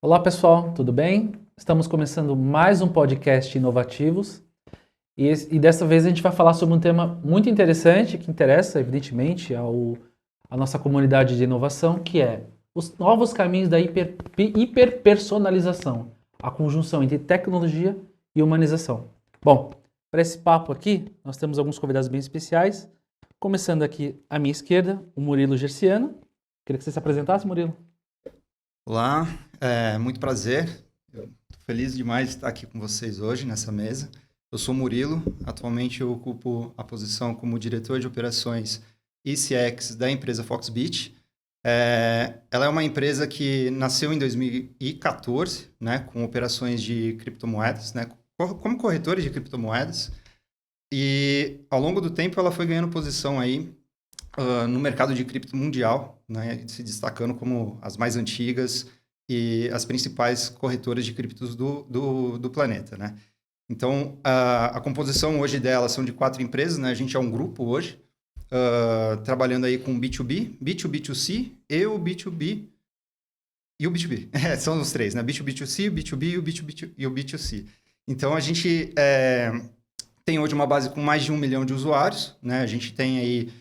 Olá pessoal, tudo bem? Estamos começando mais um podcast Inovativos e dessa vez a gente vai falar sobre um tema muito interessante que interessa, evidentemente, à nossa comunidade de inovação, que é os novos caminhos da hiperpersonalização, a conjunção entre tecnologia e humanização. Bom, para esse papo aqui, nós temos alguns convidados bem especiais, começando aqui à minha esquerda, o Murilo Gerciano. Queria que você se apresentasse, Murilo. Olá, muito prazer. Eu tô feliz demais de estar aqui com vocês hoje nessa mesa. Eu sou Murilo, atualmente eu ocupo a posição como diretor de operações e CX da empresa Foxbit. Ela é uma empresa que nasceu em 2014, né, com operações de criptomoedas, né, como corretora de criptomoedas. E ao longo do tempo ela foi ganhando posição aí no mercado de cripto mundial, né, se destacando como as mais antigas e as principais corretoras de criptos do planeta, né? Então, a composição hoje dela são de 4 empresas, né? A gente é um grupo hoje, trabalhando aí com B2B, B2B2C e o B2B e o B2B. São os 3, né? B2B2C, o B2B e o B2C. Então, a gente tem hoje uma base com mais de 1 milhão de usuários, né? A gente tem aí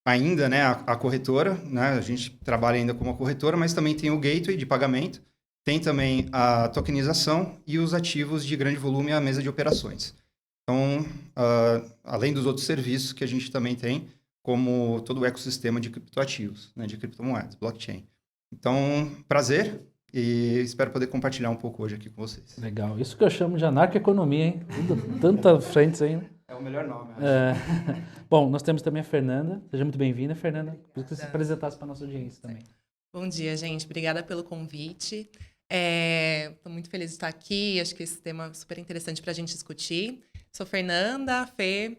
ainda, né, a corretora, né, a gente trabalha ainda como uma corretora, mas também tem o gateway de pagamento, tem também a tokenização e os ativos de grande volume e a mesa de operações. Então, além dos outros serviços que a gente também tem, como todo o ecossistema de criptoativos, né, de criptomoedas, blockchain. Então, prazer e espero poder compartilhar um pouco hoje aqui com vocês. Legal. Isso que eu chamo de anarcoeconomia, hein? Tantas frentes ainda. É o melhor nome, acho. Bom, nós temos também a Fernanda. Seja muito bem-vinda, Fernanda. Queria que você se apresentasse para a nossa audiência também. Bom dia, gente. Obrigada pelo convite. Estou muito feliz de estar aqui. Acho que esse tema é super interessante para a gente discutir. Sou Fernanda Fê.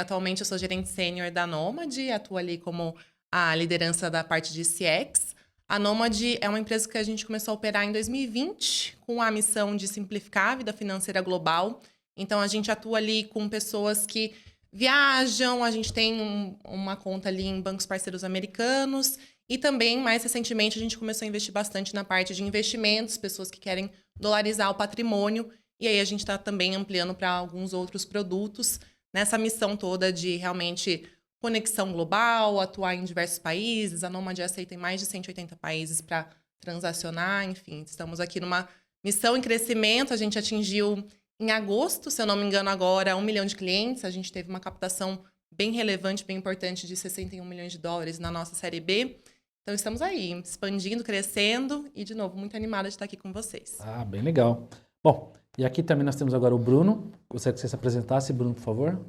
Atualmente eu sou gerente sênior da Nômade. Atuo ali como a liderança da parte de CX. A Nômade é uma empresa que a gente começou a operar em 2020 com a missão de simplificar a vida financeira global. Então, a gente atua ali com pessoas que viajam, a gente tem uma conta ali em bancos parceiros americanos e também, mais recentemente, a gente começou a investir bastante na parte de investimentos, pessoas que querem dolarizar o patrimônio, e aí a gente está também ampliando para alguns outros produtos nessa missão toda de realmente conexão global, atuar em diversos países. A Nômade aceita em mais de 180 países para transacionar, enfim, estamos aqui numa missão em crescimento. A gente atingiu em agosto, se eu não me engano agora, 1 milhão de clientes. A gente teve uma captação bem relevante, bem importante de 61 milhões de dólares na nossa série B. Então estamos aí, expandindo, crescendo e, de novo, muito animada de estar aqui com vocês. Ah, bem legal. Bom, e aqui também nós temos agora o Bruno. Gostaria que você se apresentasse, Bruno, por favor.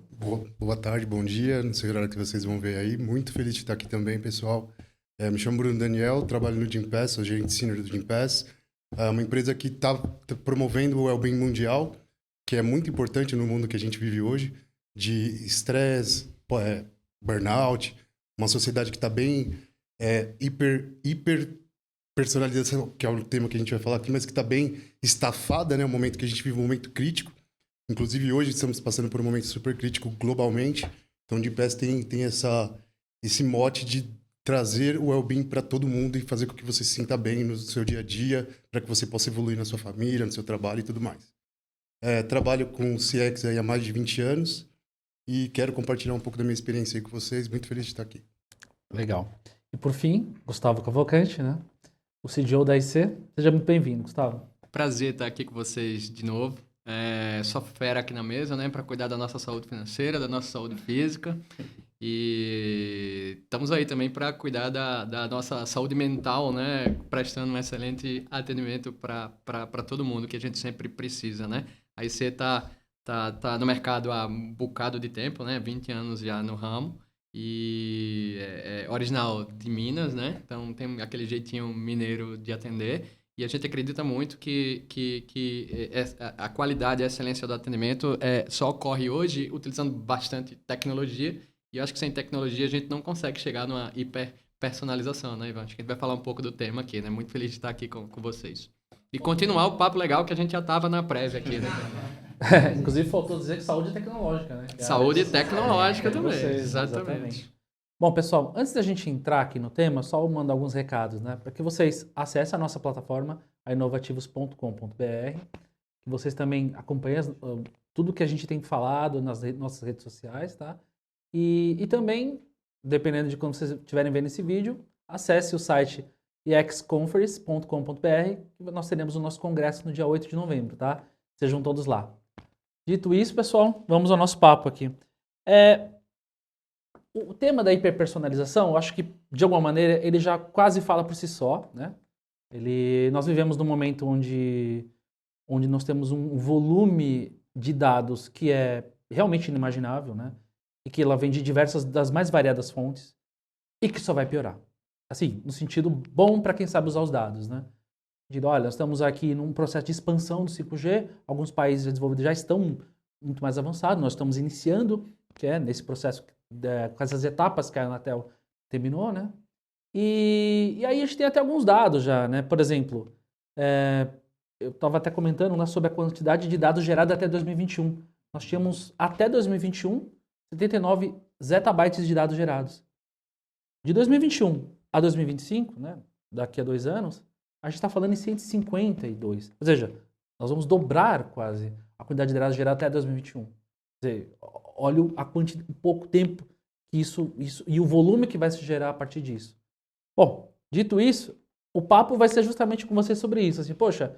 Boa tarde, bom dia. Não sei a hora que vocês vão ver aí. Muito feliz de estar aqui também, pessoal. Me chamo Bruno Daniel, trabalho no Gympass, sou gerente sênior do Gympass. É uma empresa que está promovendo o wellbeing mundial, que é muito importante no mundo que a gente vive hoje, de estresse, burnout, uma sociedade que está bem hiper personalização, que é o tema que a gente vai falar aqui, mas que está bem estafada, né? Um momento que a gente vive um momento crítico. Inclusive, hoje estamos passando por um momento super crítico globalmente. Então, o Gympass tem esse mote de trazer o wellbeing para todo mundo e fazer com que você se sinta bem no seu dia a dia, para que você possa evoluir na sua família, no seu trabalho e tudo mais. Trabalho com CX aí há mais de 20 anos e quero compartilhar um pouco da minha experiência aí com vocês. Muito feliz de estar aqui. Legal. E por fim, Gustavo Cavalcante, né? O CDO da IC. Seja muito bem-vindo, Gustavo. Prazer estar aqui com vocês de novo. Só fera aqui na mesa, né? Para cuidar da nossa saúde financeira, da nossa saúde física. E estamos aí também para cuidar da nossa saúde mental, né? Prestando um excelente atendimento para todo mundo que a gente sempre precisa, né? A IC está no mercado há um bocado de tempo, né? 20 anos já no ramo. E é original de Minas, né? Então tem aquele jeitinho mineiro de atender. E a gente acredita muito que a qualidade e a excelência do atendimento só ocorre hoje utilizando bastante tecnologia. E eu acho que sem tecnologia a gente não consegue chegar numa hiperpersonalização, né, Ivan? Acho que a gente vai falar um pouco do tema aqui, né? Muito feliz de estar aqui com vocês. E continuar o papo legal que a gente já estava na prévia aqui, né? Inclusive, faltou dizer que saúde tecnológica, né? Saúde tecnológica também, vocês, exatamente. Bom, pessoal, antes da gente entrar aqui no tema, só mandar alguns recados, né? Para que vocês acessem a nossa plataforma, a inovativos.com.br, que vocês também acompanhem tudo que a gente tem falado nas nossas redes sociais, tá? E também, dependendo de como vocês estiverem vendo esse vídeo, acesse o site exconference.com.br, que nós teremos o nosso congresso no dia 8 de novembro, tá? Sejam todos lá. Dito isso, pessoal, vamos ao nosso papo aqui. O tema da hiperpersonalização, eu acho que, de alguma maneira, ele já quase fala por si só, né? Nós vivemos num momento onde nós temos um volume de dados que é realmente inimaginável, né? E que ela vem de das mais variadas fontes e que só vai piorar. Assim, no sentido bom para quem sabe usar os dados, né? Olha, nós estamos aqui num processo de expansão do 5G, alguns países desenvolvidos já estão muito mais avançados, nós estamos iniciando, que é nesse processo, com essas etapas que a Anatel terminou, né? E aí a gente tem até alguns dados já, né? Por exemplo, eu estava até comentando, né, sobre a quantidade de dados gerados até 2021. Nós tínhamos, até 2021, 79 zettabytes de dados gerados. De 2021 a 2025, né, daqui a 2 anos, a gente está falando em 152. Ou seja, nós vamos dobrar quase a quantidade de dados gerados até 2021. Quer dizer, olha o pouco tempo que isso e o volume que vai se gerar a partir disso. Bom, dito isso, o papo vai ser justamente com vocês sobre isso. Assim, poxa,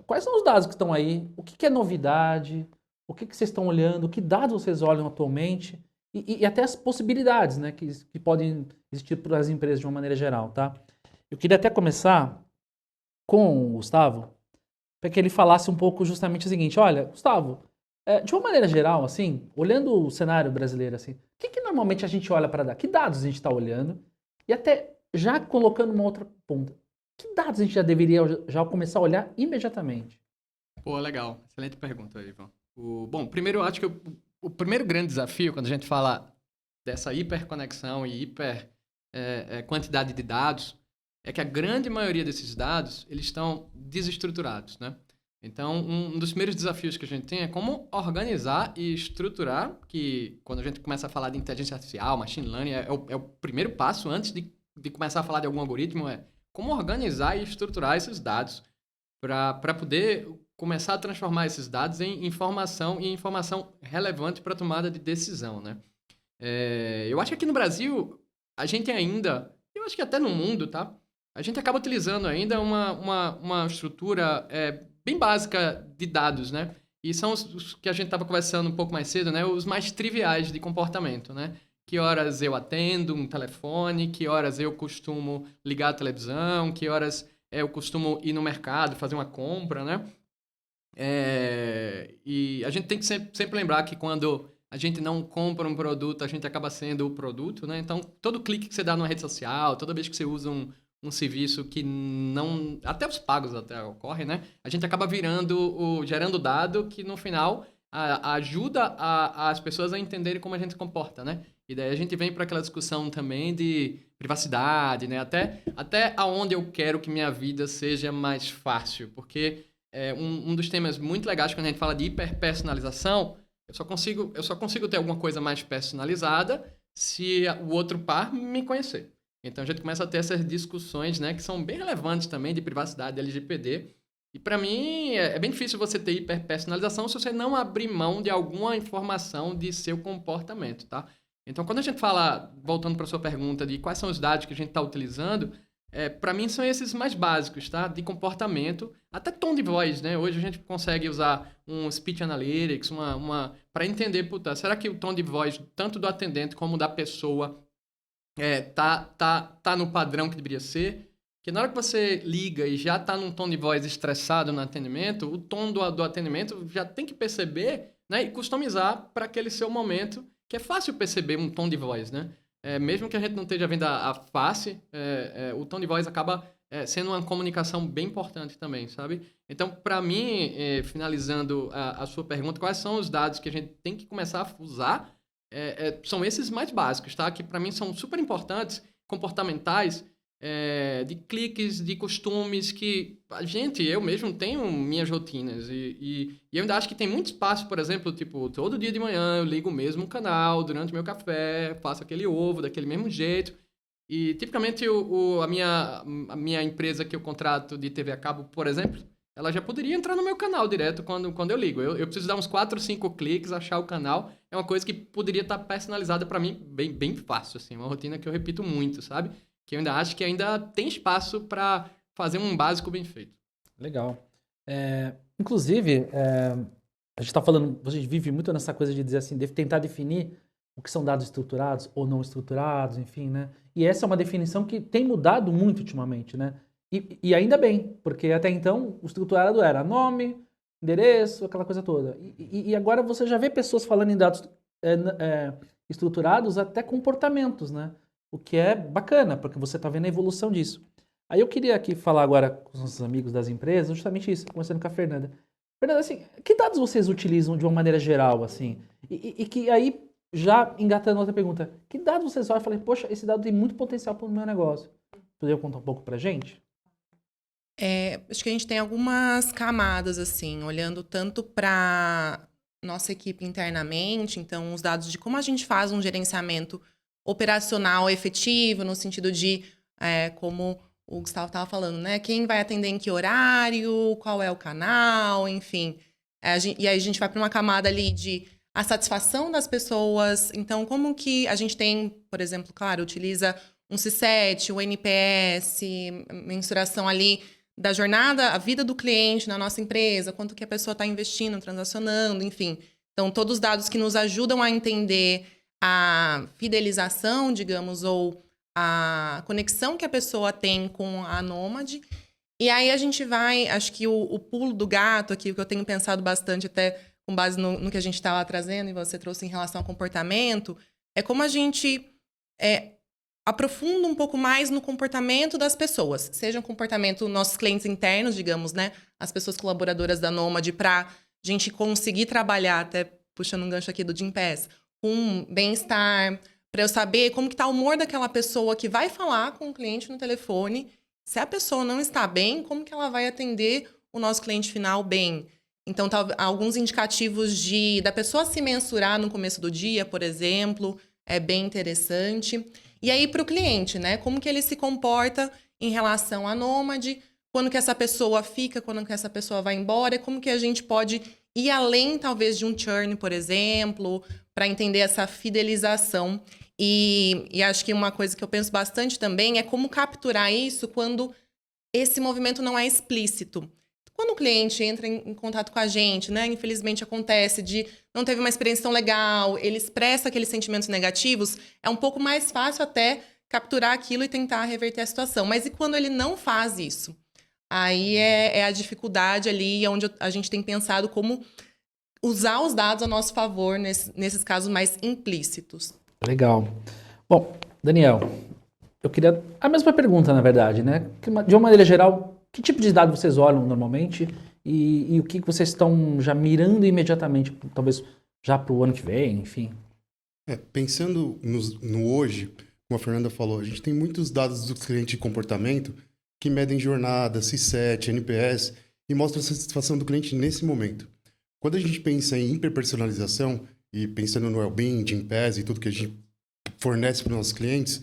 quais são os dados que estão aí? O que é novidade? O que vocês estão olhando? Que dados vocês olham atualmente? E até as possibilidades, né, que podem existir para as empresas de uma maneira geral, tá? Eu queria até começar com o Gustavo, para que ele falasse um pouco justamente o seguinte: olha, Gustavo, de uma maneira geral, assim, olhando o cenário brasileiro, assim, o que normalmente a gente olha para dar? Que dados a gente está olhando? E até já colocando uma outra ponta, que dados a gente já deveria já começar a olhar imediatamente? Pô, legal. Excelente pergunta, Ivan. Bom, primeiro eu acho que o primeiro grande desafio, quando a gente fala dessa hiperconexão e quantidade de dados, é que a grande maioria desses dados, eles estão desestruturados, né? Então, um dos primeiros desafios que a gente tem é como organizar e estruturar, que quando a gente começa a falar de inteligência artificial, machine learning, é o primeiro passo antes de começar a falar de algum algoritmo, é como organizar e estruturar esses dados para poder começar a transformar esses dados em informação e informação relevante para a tomada de decisão, né? Eu acho que aqui no Brasil, a gente ainda, eu acho que até no mundo, tá? A gente acaba utilizando ainda uma estrutura bem básica de dados, né? E são os que a gente estava conversando um pouco mais cedo, né? Os mais triviais de comportamento, né? Que horas eu atendo um telefone, que horas eu costumo ligar a televisão, que horas eu costumo ir no mercado fazer uma compra, né? E a gente tem que sempre lembrar que quando a gente não compra um produto, a gente acaba sendo o produto, né? Então, todo clique que você dá numa rede social, toda vez que você usa um serviço que não... Até os pagos até ocorrem, né? A gente acaba gerando dado que, no final, ajuda as pessoas a entenderem como a gente se comporta, né? E daí a gente vem para aquela discussão também de privacidade, né? Até aonde eu quero que minha vida seja mais fácil. Porque um dos temas muito legais quando a gente fala de hiperpersonalização, eu só consigo ter alguma coisa mais personalizada se o outro par me conhecer. Então a gente começa a ter essas discussões, né, que são bem relevantes também de privacidade, LGPD. E para mim é bem difícil você ter hiperpersonalização se você não abrir mão de alguma informação de seu comportamento, tá? Então quando a gente fala, voltando para a sua pergunta de quais são os dados que a gente está utilizando, para mim são esses mais básicos, tá? De comportamento, até tom de voz, né? Hoje a gente consegue usar um speech analytics, para entender, será que o tom de voz, tanto do atendente como da pessoa, tá no padrão que deveria ser? Porque na hora que você liga e já tá num tom de voz estressado no atendimento, o tom do atendimento já tem que perceber, né? E customizar para aquele seu momento, que é fácil perceber um tom de voz, né? Mesmo que a gente não esteja vendo a face, o tom de voz acaba sendo uma comunicação bem importante também, sabe? Então, para mim, finalizando a sua pergunta, quais são os dados que a gente tem que começar a usar? São esses mais básicos, tá? Que para mim são super importantes, comportamentais, de cliques, de costumes que eu mesmo tenho minhas rotinas e eu ainda acho que tem muito espaço, por exemplo, tipo, todo dia de manhã eu ligo o mesmo canal durante o meu café, faço aquele ovo daquele mesmo jeito E, tipicamente, a minha empresa que eu contrato de TV a cabo, por exemplo, ela já poderia entrar no meu canal direto quando eu ligo. Eu preciso dar uns 4 ou 5 cliques, achar o canal. É uma coisa que poderia estar personalizada para mim bem fácil, assim. Uma rotina que eu repito muito, sabe? Que eu ainda acho que ainda tem espaço para fazer um básico bem feito. Legal. Inclusive, a gente está falando, a gente vive muito nessa coisa de dizer assim, tentar definir o que são dados estruturados ou não estruturados, enfim, né? E essa é uma definição que tem mudado muito ultimamente, né? E ainda bem, porque até então o estruturado era nome, endereço, aquela coisa toda. E agora você já vê pessoas falando em dados estruturados até comportamentos, né? O que é bacana, porque você está vendo a evolução disso. Aí eu queria aqui falar agora com os nossos amigos das empresas, justamente isso, começando com a Fernanda. Fernanda, assim, que dados vocês utilizam de uma maneira geral, assim? E que aí, já engatando outra pergunta, que dados vocês olham e falam, poxa, esse dado tem muito potencial para o meu negócio? Poderia contar um pouco pra gente? Acho que a gente tem algumas camadas, assim, olhando tanto para nossa equipe internamente, então os dados de como a gente faz um gerenciamento operacional efetivo, no sentido de, como o Gustavo estava falando, né? Quem vai atender em que horário, qual é o canal, enfim. E aí a gente vai para uma camada ali de a satisfação das pessoas. Então, como que a gente tem, por exemplo, claro, utiliza um C7, o NPS, mensuração ali da jornada, a vida do cliente na nossa empresa, quanto que a pessoa está investindo, transacionando, enfim. Então, todos os dados que nos ajudam a entender a fidelização, digamos, ou a conexão que a pessoa tem com a Nômade. E aí a gente vai, acho que o pulo do gato aqui, o que eu tenho pensado bastante até com base no que a gente estava trazendo e você trouxe em relação ao comportamento, é como a gente aprofunda um pouco mais no comportamento das pessoas. Seja um comportamento nossos clientes internos, digamos, né? As pessoas colaboradoras da Nômade, para a gente conseguir trabalhar, até puxando um gancho aqui do Gympass, com bem-estar, para eu saber como que está o humor daquela pessoa que vai falar com o cliente no telefone. Se a pessoa não está bem, como que ela vai atender o nosso cliente final bem? Então, alguns indicativos da pessoa se mensurar no começo do dia, por exemplo, é bem interessante. E aí, para o cliente, né? Como que ele se comporta em relação à Nômade, quando que essa pessoa fica, quando que essa pessoa vai embora, como que a gente pode ir além, talvez, de um churn, por exemplo, para entender essa fidelização. E acho que uma coisa que eu penso bastante também é como capturar isso quando esse movimento não é explícito. Quando o cliente entra em contato com a gente, né? Infelizmente acontece de não teve uma experiência tão legal, ele expressa aqueles sentimentos negativos, é um pouco mais fácil até capturar aquilo e tentar reverter a situação. Mas e quando ele não faz isso? Aí é a dificuldade ali, onde a gente tem pensado como usar os dados a nosso favor nesses casos mais implícitos. Legal. Bom, Daniel, eu queria a mesma pergunta, na verdade, né? De uma maneira geral, que tipo de dado vocês olham normalmente e o que vocês estão já mirando imediatamente, talvez já para o ano que vem, enfim? Pensando no hoje, como a Fernanda falou, a gente tem muitos dados do cliente de comportamento que medem jornada, C7, NPS e mostram a satisfação do cliente nesse momento. Quando a gente pensa em hiperpersonalização e pensando no Wellbeing, Gympass e tudo que a gente fornece para os nossos clientes,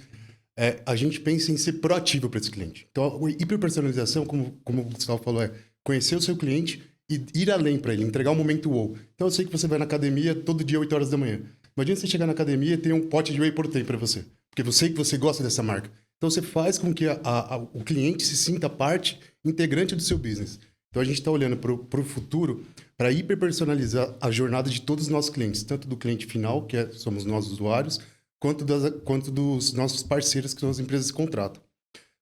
a gente pensa em ser proativo para esse cliente. Então, a hiperpersonalização, como o Gustavo falou, é conhecer o seu cliente e ir além para ele, entregar um momento wow. Então, eu sei que você vai na academia todo dia, 8 horas da manhã. Imagina você chegar na academia e ter um pote de whey protein para você, porque eu sei que você gosta dessa marca. Então, você faz com que o cliente se sinta parte integrante do seu business. Então, a gente está olhando para o futuro para hiperpersonalizar a jornada de todos os nossos clientes, tanto do cliente final, que somos nós usuários, quanto dos nossos parceiros, que são as empresas que contratam.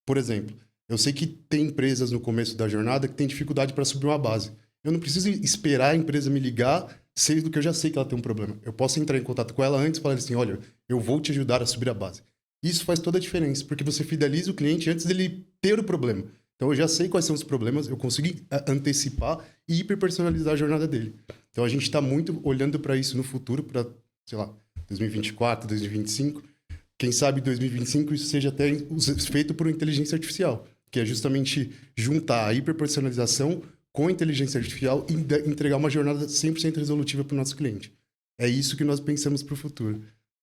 Por exemplo, eu sei que tem empresas no começo da jornada que têm dificuldade para subir uma base. Eu não preciso esperar a empresa me ligar, sendo que eu já sei que ela tem um problema. Eu posso entrar em contato com ela antes e falar assim, olha, eu vou te ajudar a subir a base. Isso faz toda a diferença, porque você fideliza o cliente antes dele ter o problema. Então, eu já sei quais são os problemas, eu consigo antecipar e hiperpersonalizar a jornada dele. Então, a gente está muito olhando para isso no futuro, para, sei lá, 2024, 2025. Quem sabe em 2025 isso seja até feito por inteligência artificial, que é justamente juntar a hiperpersonalização com a inteligência artificial e entregar uma jornada 100% resolutiva para o nosso cliente. É isso que nós pensamos para o futuro.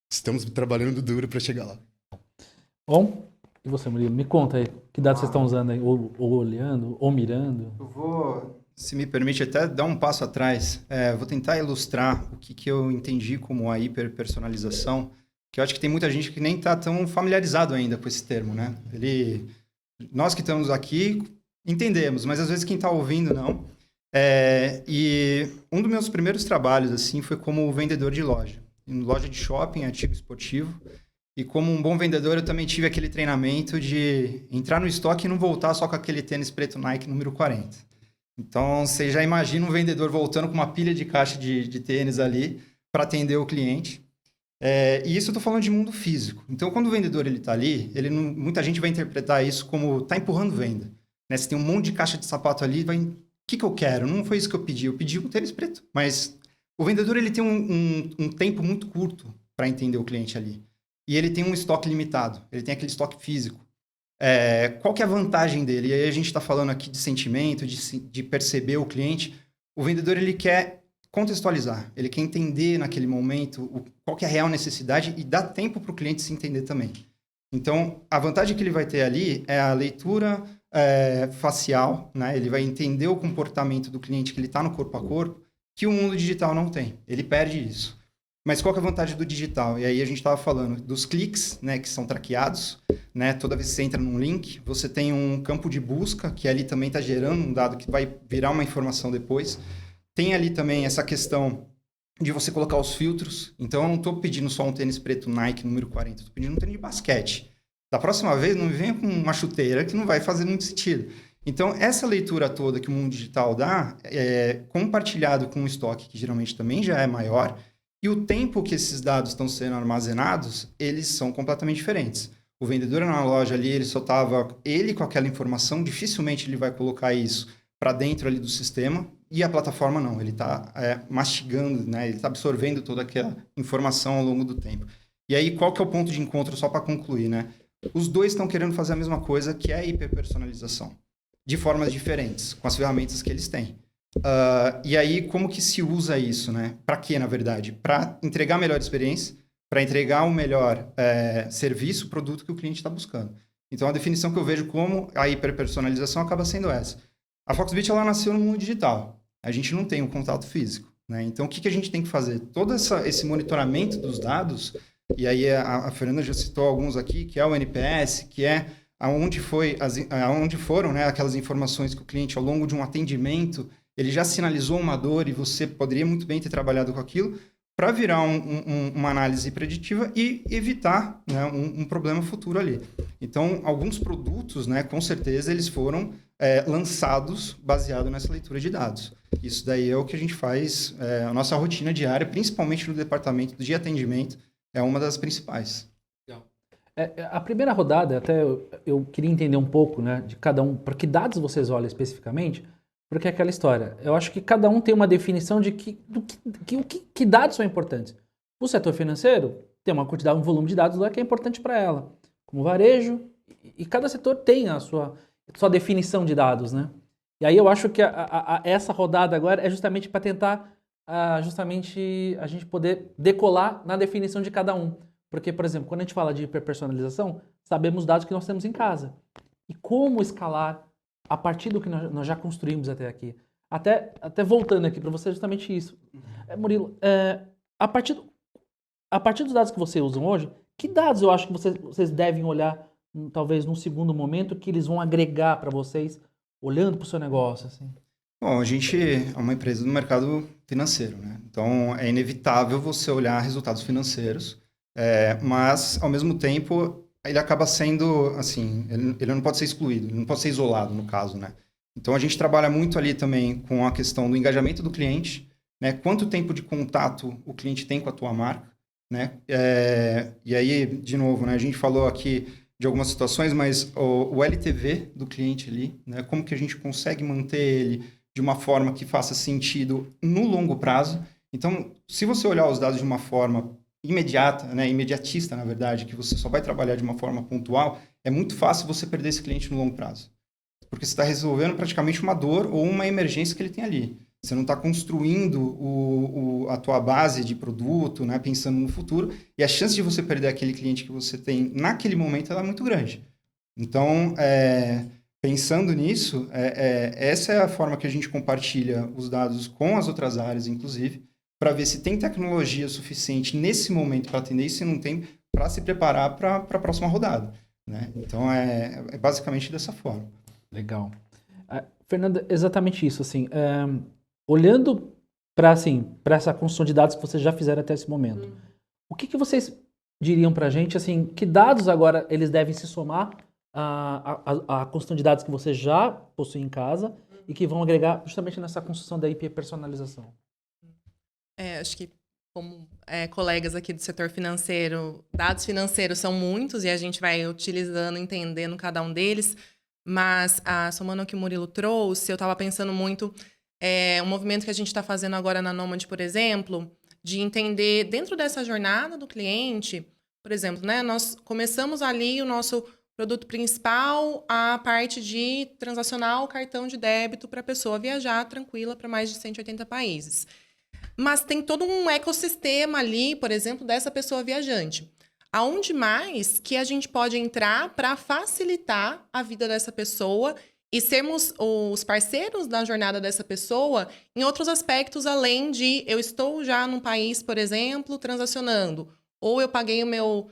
Estamos trabalhando duro para chegar lá. Bom, E você, Murilo, me conta aí, que dados vocês estão usando aí, ou olhando, ou mirando? Eu vou, se me permite, até dar um passo atrás. Vou tentar ilustrar o que eu entendi como a hiperpersonalização, que eu acho que tem muita gente que nem está tão familiarizado ainda com esse termo, né? Nós que estamos aqui entendemos, mas às vezes quem está ouvindo não. E um dos meus primeiros trabalhos assim foi como vendedor de loja, em loja de shopping, artigo esportivo. E como um bom vendedor, eu também tive aquele treinamento de entrar no estoque e não voltar só com aquele tênis preto Nike número 40. Então, você já imagina um vendedor voltando com uma pilha de caixa de tênis ali para atender o cliente. E isso eu estou falando de mundo físico. Então, quando o vendedor está ali, muita gente vai interpretar isso como está empurrando venda. Né? Você tem um monte de caixa de sapato ali, o que eu quero? Não foi isso que eu pedi um tênis preto. Mas o vendedor ele tem um tempo muito curto para entender o cliente ali. E ele tem um estoque limitado, ele tem aquele estoque físico. Qual que é a vantagem dele? E aí a gente está falando aqui de sentimento, de perceber o cliente. O vendedor ele quer contextualizar, ele quer entender naquele momento qual que é a real necessidade e dar tempo para o cliente se entender também. Então, a vantagem que ele vai ter ali é a leitura facial, né? Ele vai entender o comportamento do cliente que ele está no corpo a corpo, que o mundo digital não tem. Ele perde isso. Mas qual que é a vantagem do digital? E aí a gente estava falando dos cliques, né, que são traqueados, né? Toda vez que você entra num link, você tem um campo de busca, que ali também está gerando um dado que vai virar uma informação depois. Tem ali também essa questão de você colocar os filtros. Então, eu não estou pedindo só um tênis preto Nike número 40, estou pedindo um tênis de basquete. Da próxima vez, não me venha com uma chuteira que não vai fazer muito sentido. Então, essa leitura toda que o mundo digital dá, compartilhado com um estoque que geralmente também já é maior, e o tempo que esses dados estão sendo armazenados, eles são completamente diferentes. O vendedor na loja ali, ele só estava com aquela informação, dificilmente ele vai colocar isso para dentro ali do sistema, e a plataforma não, ele está mastigando, né? Ele está absorvendo toda aquela informação ao longo do tempo. E aí, qual que é o ponto de encontro, só para concluir, né? Os dois estão querendo fazer a mesma coisa, que é a hiperpersonalização, de formas diferentes, com as ferramentas que eles têm. E aí, como que se usa isso, né? Para quê, na verdade? Para entregar a melhor experiência, para entregar o melhor serviço, produto que o cliente está buscando. Então, a definição que eu vejo como a hiperpersonalização acaba sendo essa. A Foxbit, ela nasceu no mundo digital. A gente não tem um contato físico, né? Então, o que a gente tem que fazer? Todo esse monitoramento dos dados, e aí a Fernanda já citou alguns aqui, que é o NPS, que é aonde foram, né, aquelas informações que o cliente, ao longo de um atendimento, ele já sinalizou uma dor e você poderia muito bem ter trabalhado com aquilo para virar uma análise preditiva e evitar, né, um problema futuro ali. Então, alguns produtos, né, com certeza, eles foram lançados baseado nessa leitura de dados. Isso daí é o que a gente faz, a nossa rotina diária, principalmente no departamento de atendimento, é uma das principais. A primeira rodada, até eu queria entender um pouco, né, de cada um, para que dados vocês olham especificamente. Porque é aquela história. Eu acho que cada um tem uma definição de que dados são importantes. O setor financeiro tem uma quantidade, um volume de dados lá que é importante para ela. Como varejo, e cada setor tem a sua definição de dados, né? E aí eu acho que essa rodada agora é justamente para tentar justamente a gente poder decolar na definição de cada um. Porque, por exemplo, quando a gente fala de hiperpersonalização, sabemos os dados que nós temos em casa. E como escalar a partir do que nós já construímos até aqui. Até voltando aqui para você, justamente isso. Murilo, a partir dos dados que vocês usam hoje, que dados eu acho que vocês devem olhar, talvez num segundo momento, que eles vão agregar para vocês, olhando para o seu negócio? Assim? Bom, a gente é uma empresa no mercado financeiro, né? Então, é inevitável você olhar resultados financeiros, mas, ao mesmo tempo, ele acaba sendo, assim, ele não pode ser excluído, ele não pode ser isolado, no caso, né? Então, a gente trabalha muito ali também com a questão do engajamento do cliente, né? Quanto tempo de contato o cliente tem com a tua marca, né? E aí, de novo, né? A gente falou aqui de algumas situações, mas o LTV do cliente ali, né? Como que a gente consegue manter ele de uma forma que faça sentido no longo prazo. Então, se você olhar os dados de uma forma imediata, né, imediatista, na verdade, que você só vai trabalhar de uma forma pontual, é muito fácil você perder esse cliente no longo prazo. Porque você está resolvendo praticamente uma dor ou uma emergência que ele tem ali. Você não está construindo a tua base de produto, né, pensando no futuro, e a chance de você perder aquele cliente que você tem naquele momento ela é muito grande. Então, pensando nisso, essa é a forma que a gente compartilha os dados com as outras áreas, inclusive, para ver se tem tecnologia suficiente nesse momento para atender e se não tem, para se preparar para a próxima rodada, né? Então, é basicamente dessa forma. Legal. Fernanda, exatamente isso, assim, olhando para essa construção de dados que vocês já fizeram até esse momento, o que vocês diriam para a gente, assim, que dados agora eles devem se somar à construção de dados que você já possui em casa e que vão agregar justamente nessa construção da hiperpersonalização? Acho que, como colegas aqui do setor financeiro, dados financeiros são muitos e a gente vai utilizando, entendendo cada um deles, mas, somando ao que o Murilo trouxe, eu estava pensando muito, um movimento que a gente está fazendo agora na Nomad, por exemplo, de entender, dentro dessa jornada do cliente, por exemplo, né, nós começamos ali o nosso produto principal, a parte de transacionar o cartão de débito para a pessoa viajar tranquila para mais de 180 países. Mas tem todo um ecossistema ali, por exemplo, dessa pessoa viajante. Aonde mais que a gente pode entrar para facilitar a vida dessa pessoa e sermos os parceiros da jornada dessa pessoa em outros aspectos, além de eu estou já num país, por exemplo, transacionando, ou eu paguei o meu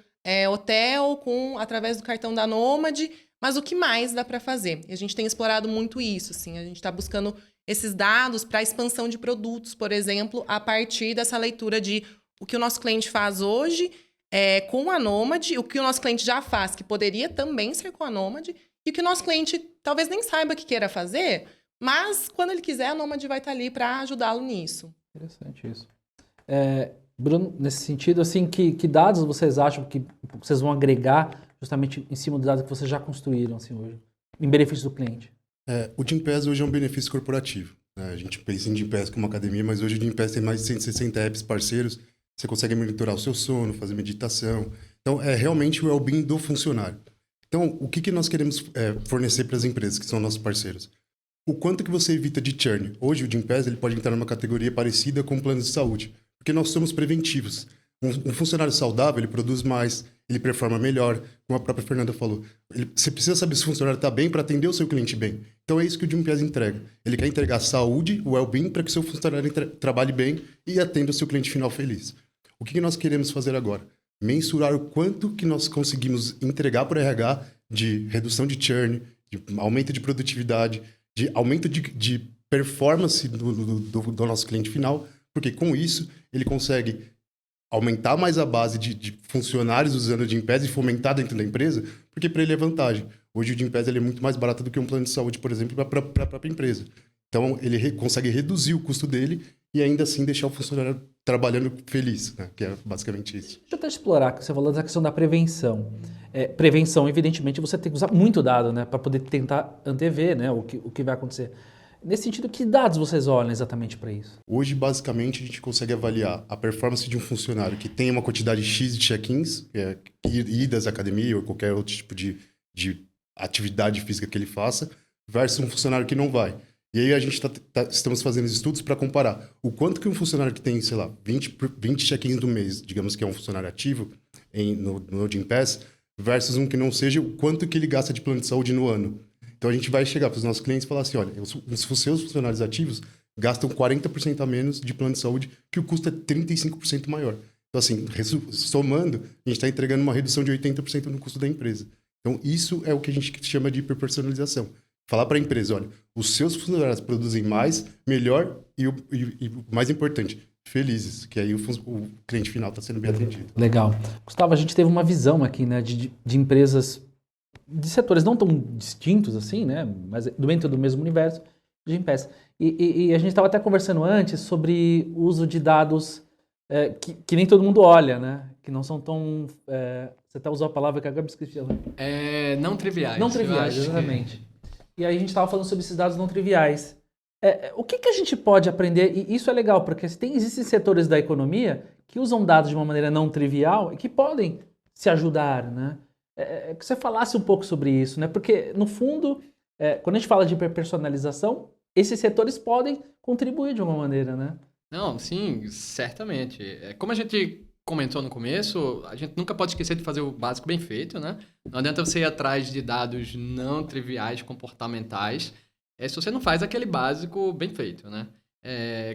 hotel através do cartão da Nomad, mas o que mais dá para fazer? E a gente tem explorado muito isso, assim, a gente está buscando esses dados para a expansão de produtos, por exemplo, a partir dessa leitura de o que o nosso cliente faz hoje com a Nomad, o que o nosso cliente já faz, que poderia também ser com a Nomad, e o que o nosso cliente talvez nem saiba que queira fazer, mas quando ele quiser, a Nomad vai estar ali para ajudá-lo nisso. Interessante isso. Bruno, nesse sentido, assim, que dados vocês acham que vocês vão agregar justamente em cima dos dados que vocês já construíram assim, hoje, em benefício do cliente? O Gympass hoje é um benefício corporativo, né? A gente pensa em Gympass como academia, mas hoje o Gympass tem mais de 160 apps parceiros. Você consegue monitorar o seu sono, fazer meditação. Então, é realmente o well-being do funcionário. Então, o que nós queremos fornecer para as empresas, que são nossos parceiros? O quanto que você evita de churn. Hoje, o Gympass ele pode entrar numa categoria parecida com planos de saúde, porque nós somos preventivos. Um funcionário saudável, ele produz mais, ele performa melhor, como a própria Fernanda falou. Você precisa saber se o funcionário está bem para atender o seu cliente bem. Então, é isso que o Gympass entrega. Ele quer entregar saúde, o well-being, para que o seu funcionário trabalhe bem e atenda o seu cliente final feliz. O que nós queremos fazer agora? Mensurar o quanto que nós conseguimos entregar para o RH de redução de churn, de aumento de produtividade, de aumento de performance do nosso cliente final, porque com isso ele consegue aumentar mais a base de funcionários usando o Gympass e fomentar dentro da empresa, porque para ele é vantagem. Hoje o Gympass ele é muito mais barato do que um plano de saúde, por exemplo, para a própria empresa. Então ele consegue reduzir o custo dele e ainda assim deixar o funcionário trabalhando feliz, né? Que é basicamente isso. Deixa eu até explorar, que você falou da questão da prevenção. Prevenção, evidentemente, você tem que usar muito dado, né, para poder tentar antever, né, o que vai acontecer. Nesse sentido, que dados vocês olham exatamente para isso? Hoje, basicamente, a gente consegue avaliar a performance de um funcionário que tem uma quantidade X de check-ins, idas à academia ou qualquer outro tipo de atividade física que ele faça, versus um funcionário que não vai. E aí a gente estamos fazendo estudos para comparar o quanto que um funcionário que tem, sei lá, 20 check-ins no mês, digamos que é um funcionário ativo no Gympass, versus um que não seja, o quanto que ele gasta de plano de saúde no ano. Então a gente vai chegar para os nossos clientes e falar assim, olha, os seus funcionários ativos gastam 40% a menos de plano de saúde, que o custo é 35% maior. Então assim, somando, a gente está entregando uma redução de 80% no custo da empresa. Então isso é o que a gente chama de hiperpersonalização. Falar para a empresa, olha, os seus funcionários produzem mais, melhor e o mais importante, felizes, que aí o cliente final está sendo bem atendido. Legal. Gustavo, a gente teve uma visão aqui, né, de empresas de setores não tão distintos assim, né, mas dentro do mesmo universo de Gympass. E a gente estava até conversando antes sobre o uso de dados que nem todo mundo olha, né, que não são tão... você até usou a palavra que agora me esqueci. Não triviais. Não triviais, exatamente. E aí a gente estava falando sobre esses dados não triviais. O que a gente pode aprender? E isso é legal, porque existem setores da economia que usam dados de uma maneira não trivial e que podem se ajudar, né? Que você falasse um pouco sobre isso, né? Porque, no fundo, quando a gente fala de hiperpersonalização, esses setores podem contribuir de alguma maneira, né? Não, sim, certamente. Como a gente comentou no começo, a gente nunca pode esquecer de fazer o básico bem feito, né? Não adianta você ir atrás de dados não triviais, comportamentais, se você não faz aquele básico bem feito, né?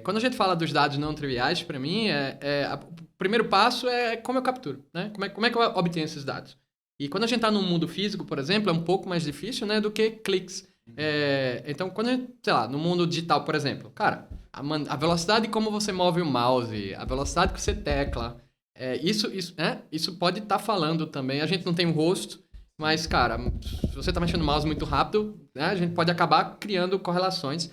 Quando a gente fala dos dados não triviais, para mim, o primeiro passo é como eu capturo, né? Como é que eu obtenho esses dados? E quando a gente está no mundo físico, por exemplo, é um pouco mais difícil, né, do que cliques. Então, quando a gente, sei lá, no mundo digital, por exemplo, cara, a velocidade como você move o mouse, a velocidade que você tecla, isso pode estar falando também. A gente não tem um rosto, mas, cara, se você está mexendo o mouse muito rápido, né, a gente pode acabar criando correlações.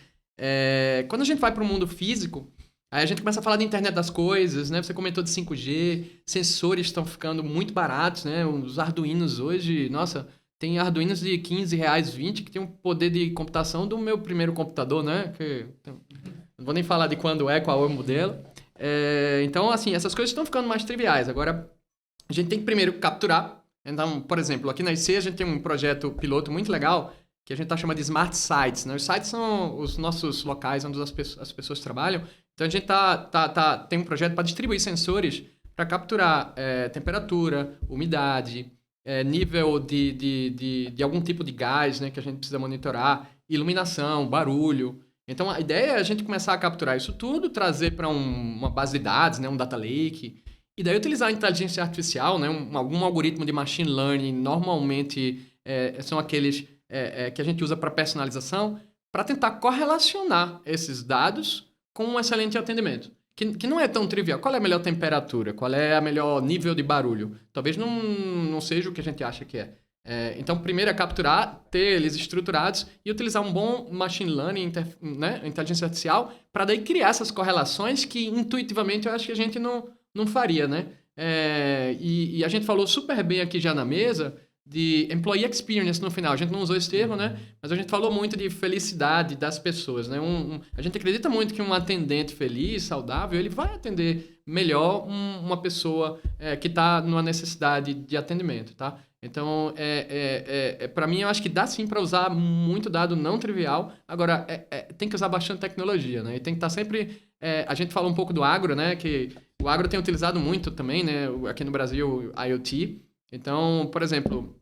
Quando a gente vai para o mundo físico, aí a gente começa a falar da internet das coisas, né? Você comentou de 5G, sensores estão ficando muito baratos, né? Os Arduinos hoje, nossa, tem Arduinos de R$15, 20, que tem um poder de computação do meu primeiro computador, né? Não vou nem falar de qual é o modelo. Então, assim, essas coisas estão ficando mais triviais. Agora, a gente tem que primeiro capturar. Então, por exemplo, aqui na IC a gente tem um projeto piloto muito legal que a gente está chamando de Smart Sites, né? Os sites são os nossos locais onde as pessoas trabalham. Então, a gente tem um projeto para distribuir sensores para capturar temperatura, umidade, nível de algum tipo de gás, né, que a gente precisa monitorar, iluminação, barulho. Então, a ideia é a gente começar a capturar isso tudo, trazer para uma base de dados, né, um data lake, e daí utilizar a inteligência artificial, né, algum algoritmo de machine learning, normalmente são aqueles que a gente usa para personalização, para tentar correlacionar esses dados com um excelente atendimento. Que não é tão trivial. Qual é a melhor temperatura? Qual é a melhor nível de barulho? Talvez não seja o que a gente acha que é. Então, primeiro é capturar, ter eles estruturados e utilizar um bom machine learning, né, inteligência artificial, para daí criar essas correlações que, intuitivamente, eu acho que a gente não faria, né? E a gente falou super bem aqui já na mesa de employee experience no final. A gente não usou esse termo, né? Mas a gente falou muito de felicidade das pessoas, né? A gente acredita muito que um atendente feliz, saudável, ele vai atender melhor uma pessoa que está numa necessidade de atendimento, tá? Então, para mim, eu acho que dá sim para usar muito dado não trivial. Agora, tem que usar bastante tecnologia, né? E tem que estar sempre... a gente falou um pouco do agro, né? Que o agro tem utilizado muito também, né? Aqui no Brasil, IoT. Então, por exemplo,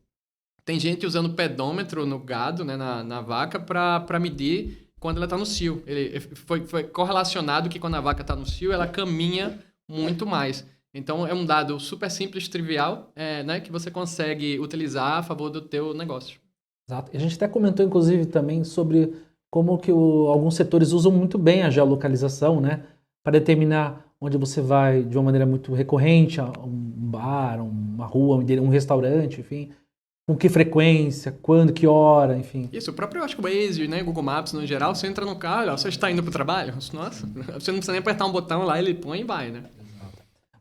tem gente usando pedômetro no gado, né, na vaca, para medir quando ela está no cio. Ele foi correlacionado que quando a vaca está no cio, ela caminha muito mais. Então, é um dado super simples, trivial, né, que você consegue utilizar a favor do teu negócio. Exato. E a gente até comentou, inclusive, também sobre como que alguns setores usam muito bem a geolocalização, né, para determinar onde você vai de uma maneira muito recorrente, a um bar, uma rua, um restaurante, enfim, com que frequência, quando, que hora, enfim. Isso, o próprio, eu acho que o Waze, né, Google Maps, no geral, você entra no carro, você está indo para o trabalho, nossa, você não precisa nem apertar um botão lá, ele põe e vai, né?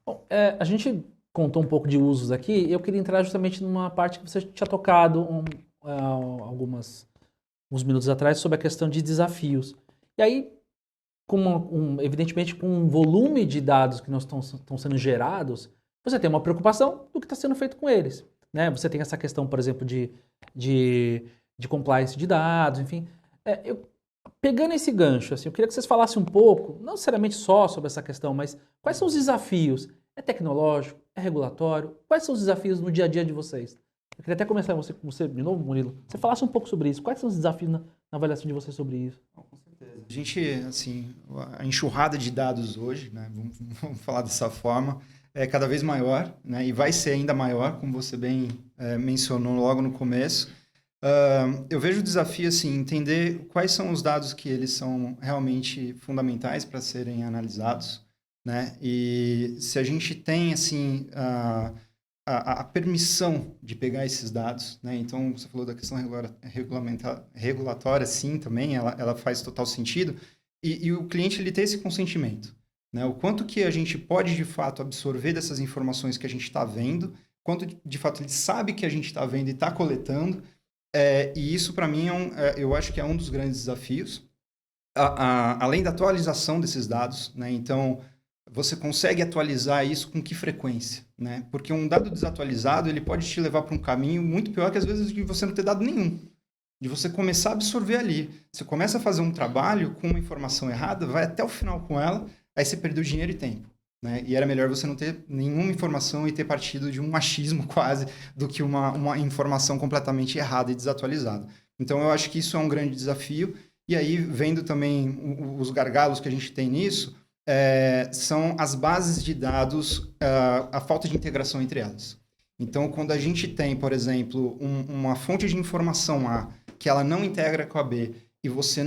Bom, a gente contou um pouco de usos aqui, e eu queria entrar justamente numa parte que você tinha tocado alguns minutos atrás sobre a questão de desafios. E aí, evidentemente, com um volume de dados que estão sendo gerados, você tem uma preocupação do que está sendo feito com eles, né? Você tem essa questão, por exemplo, de compliance de dados, enfim. Pegando esse gancho, assim, eu queria que vocês falassem um pouco, não necessariamente só sobre essa questão, mas quais são os desafios? É tecnológico? É regulatório? Quais são os desafios no dia a dia de vocês? Eu queria até começar com você de novo, Murilo. Você falasse um pouco sobre isso. Quais são os desafios na avaliação de vocês sobre isso? Com certeza. A gente, assim, a enxurrada de dados hoje, né, vamos falar dessa forma, é cada vez maior, né, e vai ser ainda maior, como você bem mencionou logo no começo. Eu vejo o desafio, assim, entender quais são os dados que eles são realmente fundamentais para serem analisados, né, e se a gente tem, assim, a permissão de pegar esses dados, né? Então, você falou da questão regulatória, sim, também, ela faz total sentido, e o cliente ele tem esse consentimento, né? O quanto que a gente pode, de fato, absorver dessas informações que a gente está vendo, quanto, de fato, ele sabe que a gente está vendo e está coletando, e isso, para mim, eu acho que é um dos grandes desafios, além da atualização desses dados, né? Então, você consegue atualizar isso com que frequência, né? Porque um dado desatualizado, ele pode te levar para um caminho muito pior que às vezes de você não ter dado nenhum. De você começar a absorver ali. Você começa a fazer um trabalho com uma informação errada, vai até o final com ela, aí você perdeu dinheiro e tempo, né? E era melhor você não ter nenhuma informação e ter partido de um achismo quase do que uma informação completamente errada e desatualizada. Então, eu acho que isso é um grande desafio. E aí, vendo também os gargalos que a gente tem nisso, são as bases de dados, a falta de integração entre elas. Então, quando a gente tem, por exemplo, uma fonte de informação A, que ela não integra com a B, e você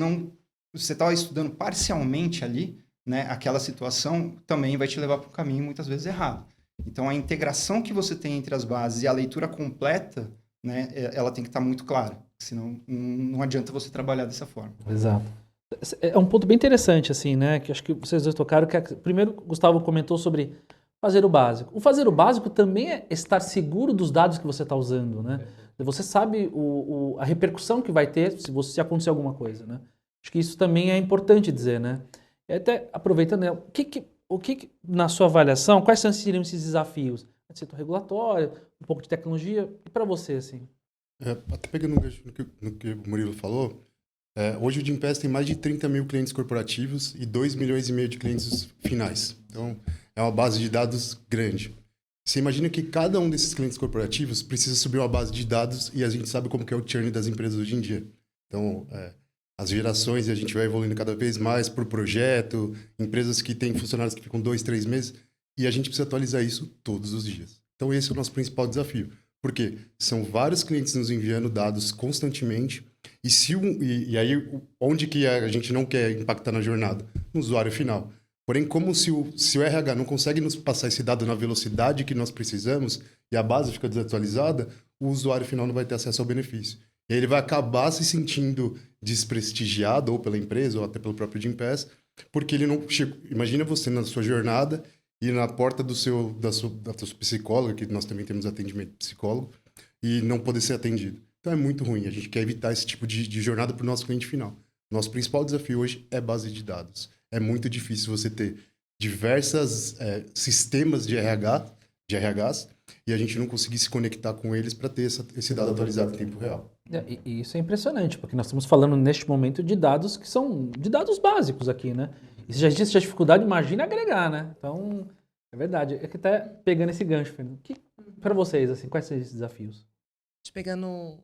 está estudando parcialmente ali, né, aquela situação, também vai te levar para um caminho muitas vezes errado. Então, a integração que você tem entre as bases e a leitura completa, né, ela tem que estar muito clara, senão não adianta você trabalhar dessa forma. Exato. É um ponto bem interessante, assim, né, que acho que vocês dois tocaram, que primeiro o Gustavo comentou sobre fazer o básico. O fazer o básico também é estar seguro dos dados que você está usando, né? Você sabe a repercussão que vai ter se acontecer alguma coisa, né? Acho que isso também é importante dizer, né? E até aproveitando, né, o que na sua avaliação, quais seriam esses desafios? Setor regulatório, um pouco de tecnologia, e para você, assim? Até pegando no que o Murilo falou, hoje o Gympass tem mais de 30 mil clientes corporativos e 2,5 milhões de clientes finais. Então, é uma base de dados grande. Você imagina que cada um desses clientes corporativos precisa subir uma base de dados e a gente sabe como que é o churn das empresas hoje em dia. Então, as gerações, e a gente vai evoluindo cada vez mais por projeto, empresas que têm funcionários que ficam 2, 3 meses, e a gente precisa atualizar isso todos os dias. Então, esse é o nosso principal desafio. Porque são vários clientes nos enviando dados constantemente, e aí, onde que a gente não quer impactar na jornada? No usuário final. Porém, como se o RH não consegue nos passar esse dado na velocidade que nós precisamos, e a base fica desatualizada, o usuário final não vai ter acesso ao benefício. E aí ele vai acabar se sentindo desprestigiado, ou pela empresa, ou até pelo próprio Gympass, porque ele não... Imagina você na sua jornada, e na porta da sua psicóloga, que nós também temos atendimento psicólogo, e não poder ser atendido. Então é muito ruim. A gente quer evitar esse tipo de jornada para o nosso cliente final. Nosso principal desafio hoje é base de dados. É muito difícil você ter diversos sistemas de RHs, e a gente não conseguir se conectar com eles para ter esse dado atualizado em tempo real. E isso é impressionante, porque nós estamos falando neste momento de dados que são de dados básicos aqui, né? E se já existe a dificuldade, imagina agregar, né? Então, é verdade. É que até pegando esse gancho, Fernando, para vocês, assim, quais são esses desafios? Pegando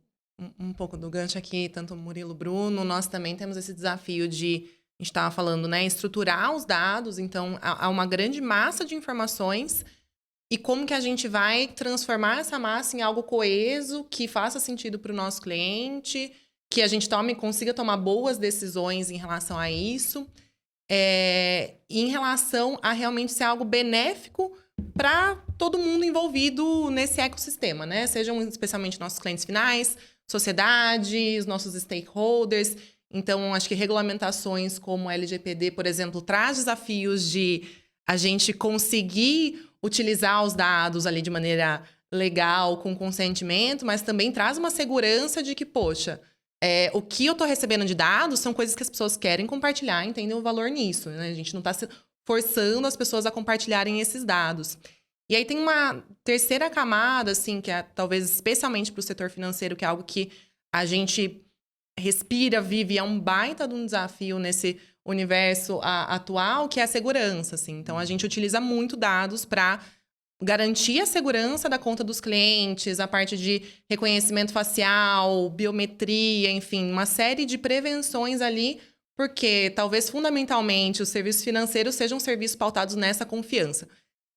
um pouco do gancho aqui, tanto o Murilo, Bruno, nós também temos esse desafio de, a gente estava falando, né, estruturar os dados, então há uma grande massa de informações, e como que a gente vai transformar essa massa em algo coeso, que faça sentido para o nosso cliente, que a gente consiga tomar boas decisões em relação a isso, em relação a realmente ser algo benéfico para todo mundo envolvido nesse ecossistema, né? Sejam especialmente nossos clientes finais, sociedade, os nossos stakeholders. Então, acho que regulamentações como a LGPD, por exemplo, traz desafios de a gente conseguir utilizar os dados ali de maneira legal, com consentimento, mas também traz uma segurança de que, poxa, o que eu estou recebendo de dados são coisas que as pessoas querem compartilhar, entendem o valor nisso, né? A gente não está forçando as pessoas a compartilharem esses dados. E aí tem uma terceira camada, assim, que é talvez especialmente para o setor financeiro, que é algo que a gente respira, vive, é um baita de um desafio nesse universo atual, que é a segurança, assim. Então, a gente utiliza muito dados para garantir a segurança da conta dos clientes, a parte de reconhecimento facial, biometria, enfim, uma série de prevenções ali, porque talvez fundamentalmente os serviços financeiros sejam serviços pautados nessa confiança.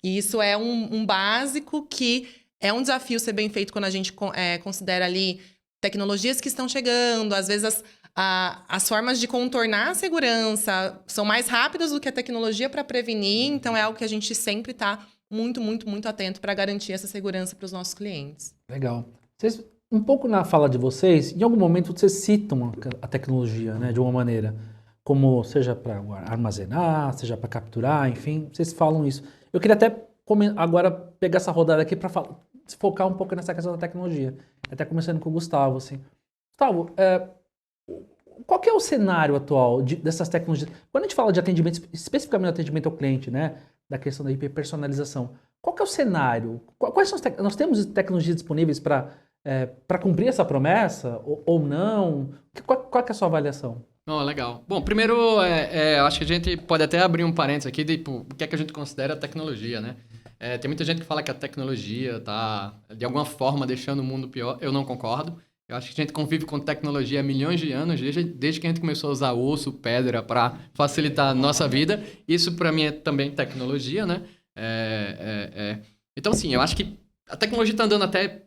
E isso é um básico que é um desafio ser bem feito quando a gente considera ali tecnologias que estão chegando, às vezes as formas de contornar a segurança são mais rápidas do que a tecnologia para prevenir, então é algo que a gente sempre está muito, muito, muito atento para garantir essa segurança para os nossos clientes. Legal. Um pouco na fala de vocês, em algum momento vocês citam a tecnologia, né, de uma maneira, como seja para armazenar, seja para capturar, enfim, vocês falam isso. Eu queria até agora pegar essa rodada aqui para focar um pouco nessa questão da tecnologia. Até começando com o Gustavo, assim. Gustavo, qual que é o cenário atual dessas tecnologias? Quando a gente fala de atendimento, especificamente atendimento ao cliente, né, da questão da hiperpersonalização, qual que é o cenário? Quais são nós temos tecnologias disponíveis para cumprir essa promessa ou não? Qual que é a sua avaliação? Oh, legal. Bom, primeiro, eu acho que a gente pode até abrir um parênteses aqui de tipo, o que é que a gente considera tecnologia, né? Tem muita gente que fala que a tecnologia está, de alguma forma, deixando o mundo pior. Eu não concordo. Eu acho que a gente convive com tecnologia há milhões de anos, desde que a gente começou a usar osso, pedra para facilitar a nossa vida. Isso, para mim, é também tecnologia, né? Então, sim, eu acho que a tecnologia está andando até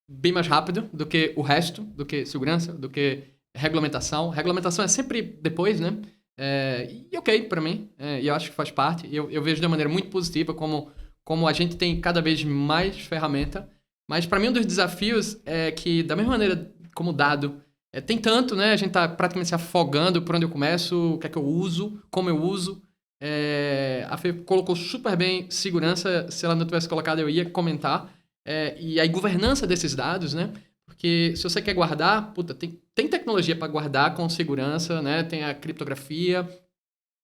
bem mais rápido do que o resto, do que segurança, do que regulamentação. Regulamentação é sempre depois, né? E ok, para mim. E eu acho que faz parte. Eu vejo de uma maneira muito positiva como a gente tem cada vez mais ferramenta. Mas para mim um dos desafios é que, da mesma maneira como dado, tem tanto, né? A gente está praticamente se afogando por onde eu começo, o que é que eu uso, como eu uso. A Fê colocou super bem segurança. Se ela não tivesse colocado, eu ia comentar. E aí governança desses dados, né? Porque se você quer guardar, tem tecnologia para guardar com segurança, né? Tem a criptografia.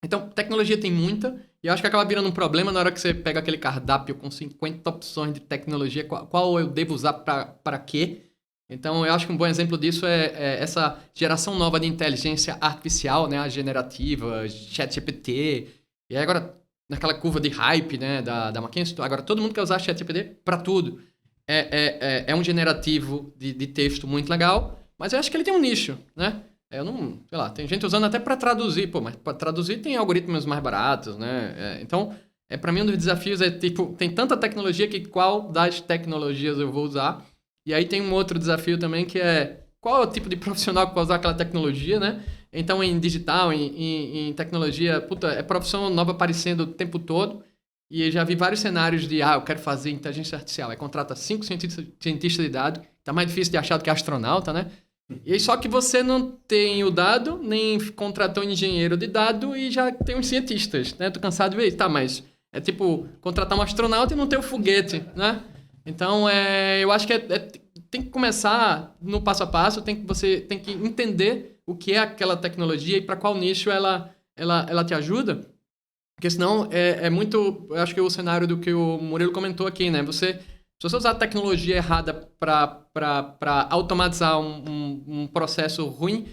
Então, tecnologia tem muita. E eu acho que acaba virando um problema na hora que você pega aquele cardápio com 50 opções de tecnologia, qual eu devo usar para quê? Então, eu acho que um bom exemplo disso é essa geração nova de inteligência artificial, né? A generativa, ChatGPT. E aí agora, naquela curva de hype, né? Da McKinsey, agora todo mundo quer usar ChatGPT para tudo. É um generativo de texto muito legal, mas eu acho que ele tem um nicho, né? Eu não, sei lá, tem gente usando até para traduzir, mas para traduzir tem algoritmos mais baratos, né? Então, para mim um dos desafios tipo, tem tanta tecnologia que qual das tecnologias eu vou usar? E aí tem um outro desafio também que qual é o tipo de profissional que vai usar aquela tecnologia, né? Então, em digital, em tecnologia, é profissão nova aparecendo o tempo todo. E eu já vi vários cenários de, eu quero fazer inteligência artificial. Aí contrata 5 cientistas de dados, tá mais difícil de achar do que astronauta, né? E aí, só que você não tem o dado, nem contratou um engenheiro de dado e já tem os cientistas, né? Tô cansado de ver isso. Tá, mas é tipo contratar um astronauta e não ter o foguete, né? Então, eu acho que tem que começar no passo a passo, você tem que entender o que é aquela tecnologia e para qual nicho ela te ajuda. Porque senão muito... Eu acho que é o cenário do que o Murilo comentou aqui, né? Se você usar a tecnologia errada para automatizar um processo ruim,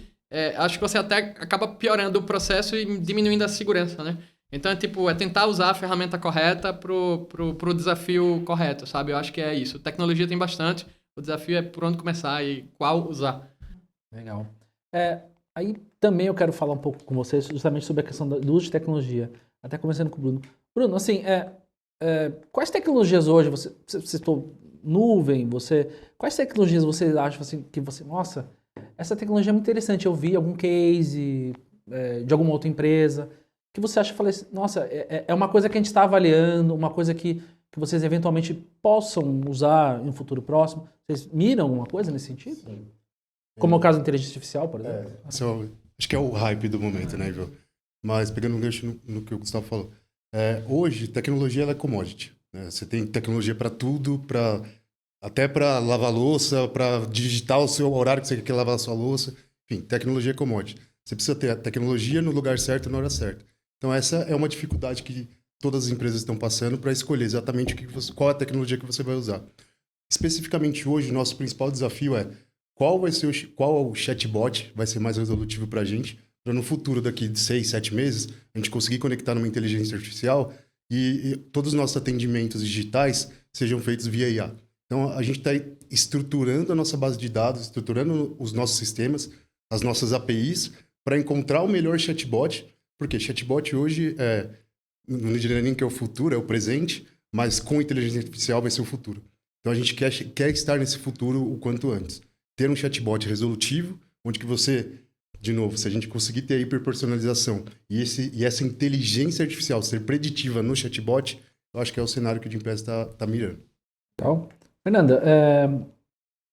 acho que você até acaba piorando o processo e diminuindo a segurança, né? Então, é tentar usar a ferramenta correta pro desafio correto, sabe? Eu acho que é isso. Tecnologia tem bastante, o desafio é por onde começar e qual usar. Legal. Aí também eu quero falar um pouco com vocês justamente sobre a questão do uso de tecnologia. Até começando com o Bruno. Bruno, assim, quais tecnologias hoje, você citou nuvem, quais tecnologias você acha assim, que nossa, essa tecnologia é muito interessante, eu vi algum case de alguma outra empresa, que você acha, falei, nossa, é uma coisa que a gente está avaliando, uma coisa que vocês eventualmente possam usar em um futuro próximo? Vocês miram alguma coisa nesse sentido? Sim. Como é o caso da inteligência artificial, por exemplo? Acho que é o hype do momento, né, Ivo? Mas pegando um gancho no que o Gustavo falou, hoje tecnologia ela é commodity, né? Você tem tecnologia para tudo, até para lavar louça, para digitar o seu horário que você quer lavar a sua louça. Enfim, tecnologia é commodity. Você precisa ter a tecnologia no lugar certo e na hora certa. Então essa é uma dificuldade que todas as empresas estão passando para escolher exatamente qual é a tecnologia que você vai usar. Especificamente hoje, o nosso principal desafio qual o chatbot vai ser mais resolutivo para a gente, para no futuro, daqui de 6, 7 meses, a gente conseguir conectar numa inteligência artificial e todos os nossos atendimentos digitais sejam feitos via IA. Então, a gente está estruturando a nossa base de dados, estruturando os nossos sistemas, as nossas APIs, para encontrar o melhor chatbot, porque chatbot hoje não diria nem que é o futuro, é o presente, mas com inteligência artificial vai ser o futuro. Então, a gente quer estar nesse futuro o quanto antes. Ter um chatbot resolutivo, onde que você... De novo, se a gente conseguir ter a hiperpersonalização e essa inteligência artificial ser preditiva no chatbot, eu acho que é o cenário que o Gympass está mirando. Então, Fernanda,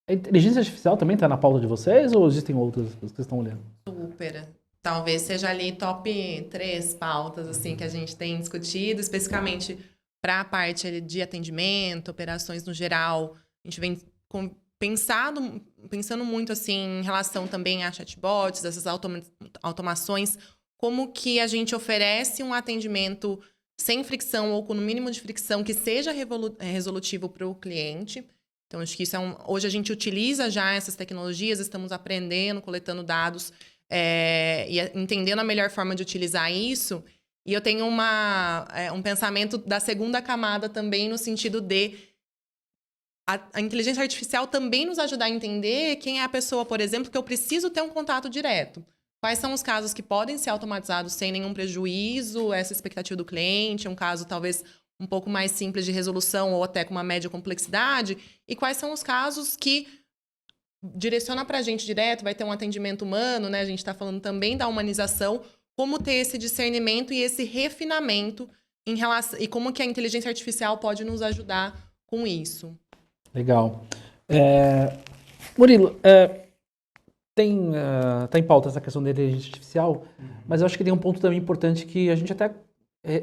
a inteligência artificial também está na pauta de vocês ou existem outras que vocês estão olhando? Super. Talvez seja ali top 3 pautas assim, que a gente tem discutido, especificamente para a parte de atendimento, operações no geral. A gente vem pensando muito assim em relação também a chatbots, essas automações, como que a gente oferece um atendimento sem fricção ou com o mínimo de fricção que seja resolutivo para o cliente. Então, acho que isso hoje a gente utiliza já essas tecnologias, estamos aprendendo, coletando dados e entendendo a melhor forma de utilizar isso. E eu tenho um pensamento da segunda camada também, no sentido de a inteligência artificial também nos ajudar a entender quem é a pessoa, por exemplo, que eu preciso ter um contato direto. Quais são os casos que podem ser automatizados sem nenhum prejuízo, essa expectativa do cliente, um caso talvez um pouco mais simples de resolução ou até com uma média complexidade, e quais são os casos que direciona para a gente direto, vai ter um atendimento humano, né? A gente está falando também da humanização, como ter esse discernimento e esse refinamento em relação, e como que a inteligência artificial pode nos ajudar com isso. Legal. Murilo, tá em pauta essa questão da inteligência artificial, mas eu acho que tem um ponto também importante que a gente até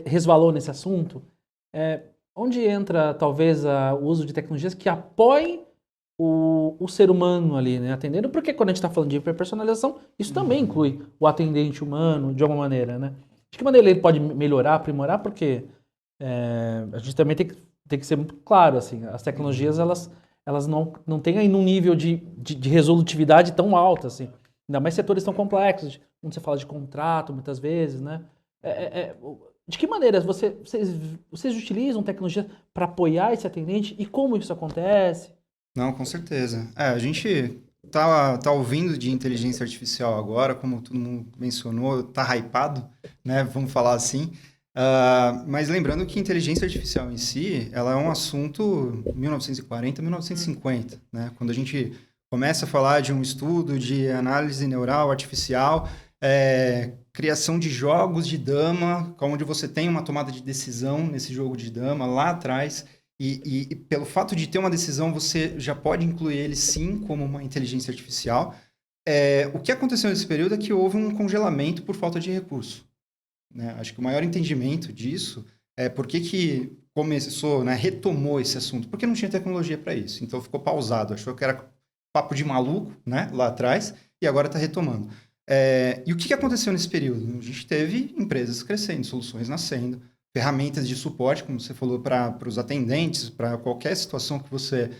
resvalou nesse assunto, onde entra talvez o uso de tecnologias que apoiem o ser humano ali, né, atendendo, porque quando a gente está falando de hiperpersonalização, isso também inclui o atendente humano de alguma maneira, né? De que maneira ele pode melhorar, aprimorar, porque a gente também tem que ser muito claro, assim, as tecnologias, elas não têm ainda um nível de resolutividade tão alto, assim, ainda mais setores tão complexos, onde você fala de contrato, muitas vezes, né? De que maneira vocês utilizam tecnologia para apoiar esse atendente e como isso acontece? Não, com certeza. A gente tá ouvindo de inteligência artificial agora, como todo mundo mencionou, tá hypado, né? Vamos falar assim. Mas lembrando que inteligência artificial em si, ela é um assunto 1940, 1950, né? Quando a gente começa a falar de um estudo de análise neural artificial, criação de jogos de dama, onde você tem uma tomada de decisão nesse jogo de dama lá atrás, e pelo fato de ter uma decisão, você já pode incluir ele sim como uma inteligência artificial. O que aconteceu nesse período é que houve um congelamento por falta de recurso, né? Acho que o maior entendimento disso é por que começou, né, retomou esse assunto, porque não tinha tecnologia para isso, então ficou pausado, achou que era papo de maluco, né, lá atrás, e agora está retomando. E o que aconteceu nesse período? A gente teve empresas crescendo, soluções nascendo, ferramentas de suporte, como você falou, para os atendentes, para qualquer situação que você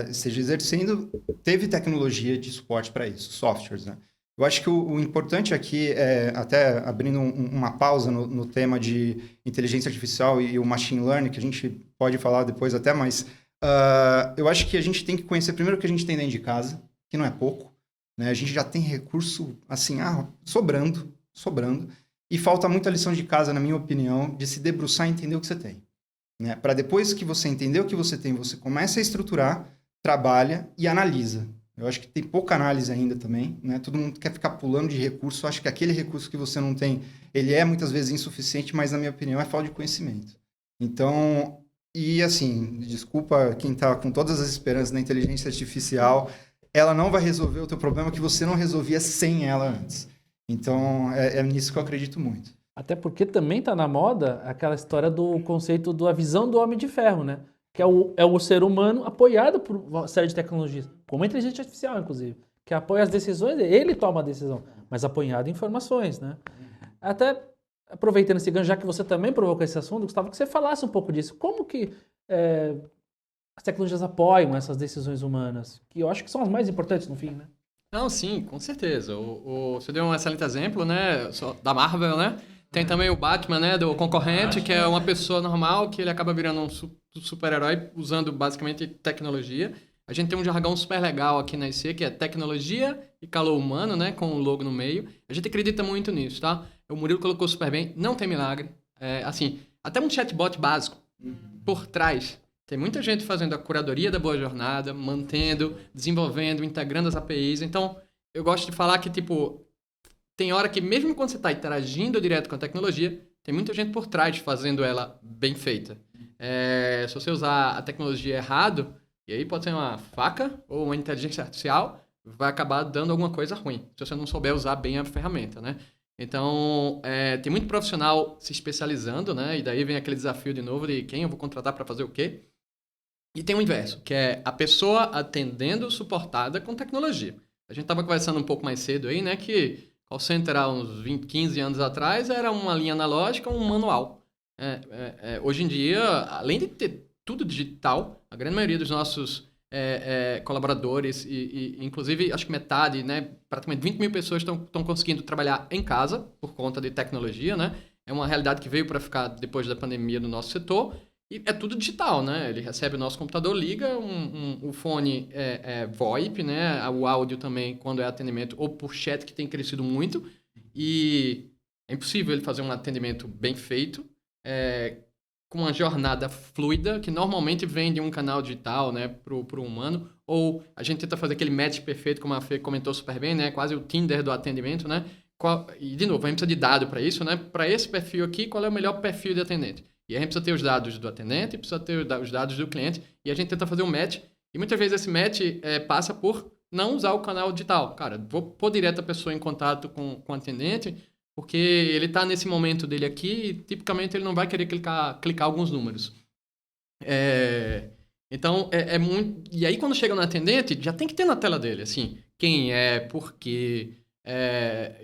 esteja exercendo, teve tecnologia de suporte para isso, softwares, né? Eu acho que o importante aqui, até abrindo uma pausa no tema de inteligência artificial e o machine learning, que a gente pode falar depois até, mas eu acho que a gente tem que conhecer primeiro o que a gente tem dentro de casa, que não é pouco, né? A gente já tem recurso, assim, sobrando, e falta muita lição de casa, na minha opinião, de se debruçar e entender o que você tem, né? Para depois que você entender o que você tem, você começa a estruturar, trabalha e analisa. Eu acho que tem pouca análise ainda também, né? Todo mundo quer ficar pulando de recurso. Eu acho que aquele recurso que você não tem, ele é muitas vezes insuficiente, mas na minha opinião é falta de conhecimento. Então, e assim, desculpa quem está com todas as esperanças na inteligência artificial, ela não vai resolver o teu problema que você não resolvia sem ela antes. Então, é nisso que eu acredito muito. Até porque também está na moda aquela história do conceito da visão do homem de ferro, né? Que é o ser humano apoiado por uma série de tecnologias, como a inteligência artificial, inclusive, que apoia as decisões, ele toma a decisão, mas apoiado em informações, né? Até aproveitando esse gancho, já que você também provocou esse assunto, Gustavo, que você falasse um pouco disso. Como que as tecnologias apoiam essas decisões humanas? Que eu acho que são as mais importantes no fim, né? Não, sim, com certeza. Você deu um excelente exemplo, né, da Marvel, né? Tem também o Batman, né, do concorrente, que é uma pessoa normal, que ele acaba virando um super-herói usando basicamente tecnologia. A gente tem um jargão super legal aqui na IC, que é tecnologia e calor humano, né, com o logo no meio. A gente acredita muito nisso, tá? O Murilo colocou super bem, não tem milagre. Assim, até um chatbot básico por trás. Tem muita gente fazendo a curadoria da boa jornada, mantendo, desenvolvendo, integrando as APIs. Então, eu gosto de falar que, tipo, tem hora que mesmo quando você está interagindo direto com a tecnologia, tem muita gente por trás fazendo ela bem feita. Se você usar a tecnologia errado, e aí pode ser uma faca ou uma inteligência artificial, vai acabar dando alguma coisa ruim, se você não souber usar bem a ferramenta, né? Então, tem muito profissional se especializando, né? E daí vem aquele desafio de novo de quem eu vou contratar para fazer o quê? E tem o inverso, que é a pessoa atendendo suportada com tecnologia. A gente estava conversando um pouco mais cedo aí, né? Que call center há uns 15 anos atrás era uma linha analógica, um manual. Hoje em dia, além de ter tudo digital, a grande maioria dos nossos colaboradores e, inclusive, acho que metade, né, praticamente 20 mil pessoas estão conseguindo trabalhar em casa por conta de tecnologia, né? É uma realidade que veio para ficar depois da pandemia no nosso setor e é tudo digital, né? Ele recebe o nosso computador, liga, o fone VoIP, né? O áudio também, quando é atendimento, ou por chat, que tem crescido muito, e é impossível ele fazer um atendimento bem feito, com uma jornada fluida, que normalmente vem de um canal digital, né, pro humano, ou a gente tenta fazer aquele match perfeito, como a Fê comentou super bem, né, quase o Tinder do atendimento, né, e de novo, a gente precisa de dado para isso, né, para esse perfil aqui, qual é o melhor perfil de atendente? E a gente precisa ter os dados do atendente, precisa ter os dados do cliente, e a gente tenta fazer um match, e muitas vezes esse match passa por não usar o canal digital. Cara, vou pôr direto a pessoa em contato com o atendente, porque ele está nesse momento dele aqui e, tipicamente, ele não vai querer clicar alguns números. Então, é muito... E aí, quando chega no atendente, já tem que ter na tela dele, assim, quem é, por quê.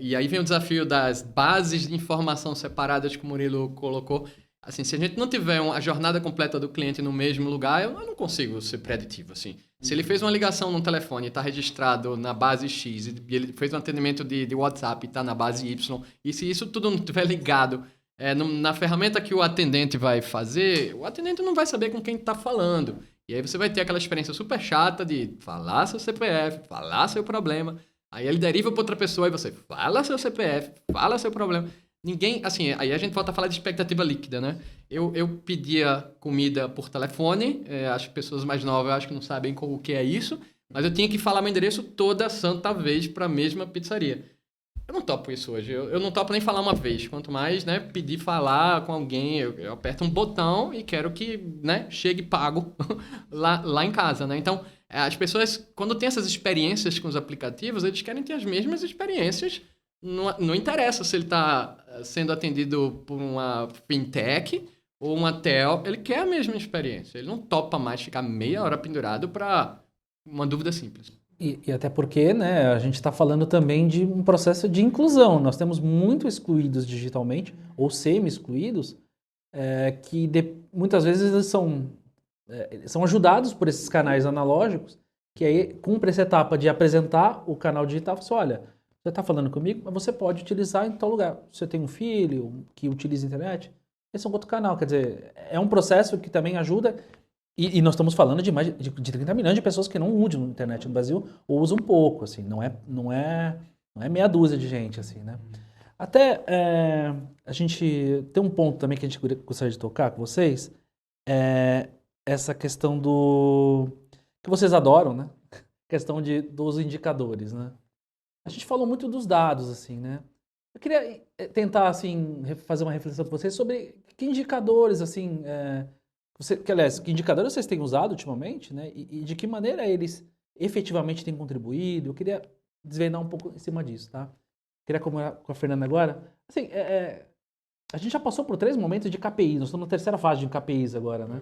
E aí vem o desafio das bases de informação separadas que o Murilo colocou. Assim, se a gente não tiver a jornada completa do cliente no mesmo lugar, eu não consigo ser preditivo, assim. Se ele fez uma ligação no telefone e está registrado na base X, e ele fez um atendimento de WhatsApp e está na base Y, e se isso tudo não estiver ligado na ferramenta que o atendente vai fazer, o atendente não vai saber com quem está falando. E aí você vai ter aquela experiência super chata de falar seu CPF, falar seu problema, aí ele deriva para outra pessoa e você fala seu CPF, fala seu problema. Ninguém, assim, aí a gente volta a falar de expectativa líquida, né? Eu pedia comida por telefone, acho que pessoas mais novas acho que não sabem o que é isso, mas eu tinha que falar meu endereço toda santa vez para a mesma pizzaria. Eu não topo isso hoje, eu não topo nem falar uma vez, quanto mais, né, pedir falar com alguém, eu aperto um botão e quero que, né, chegue pago lá em casa, né? Então, as pessoas, quando tem essas experiências com os aplicativos, eles querem ter as mesmas experiências. Não interessa se ele está sendo atendido por uma fintech ou uma tel, ele quer a mesma experiência. Ele não topa mais ficar meia hora pendurado para uma dúvida simples. E até porque, né, a gente está falando também de um processo de inclusão. Nós temos muito excluídos digitalmente, ou semi-excluídos, que muitas vezes eles são ajudados por esses canais analógicos, que aí cumpre essa etapa de apresentar o canal digital. Você olha, você está falando comigo, mas você pode utilizar em tal lugar. Você tem um filho que utiliza a internet, esse é um outro canal. Quer dizer, é um processo que também ajuda. E nós estamos falando de mais de 30 milhões de pessoas que não usam a internet no Brasil, ou usam pouco, assim. Não é meia dúzia de gente, assim, né? Até a gente tem um ponto também que a gente gostaria de tocar com vocês, essa questão que vocês adoram, né? Questão dos indicadores, né? A gente falou muito dos dados, assim, né? Eu queria tentar, assim, fazer uma reflexão com vocês sobre que indicadores, assim, que indicadores vocês têm usado ultimamente, né? E de que maneira eles efetivamente têm contribuído. Eu queria desvendar um pouco em cima disso, tá? Queria começar com a Fernanda agora. Assim, a gente já passou por 3 momentos de KPIs, nós estamos na terceira fase de KPIs agora, né?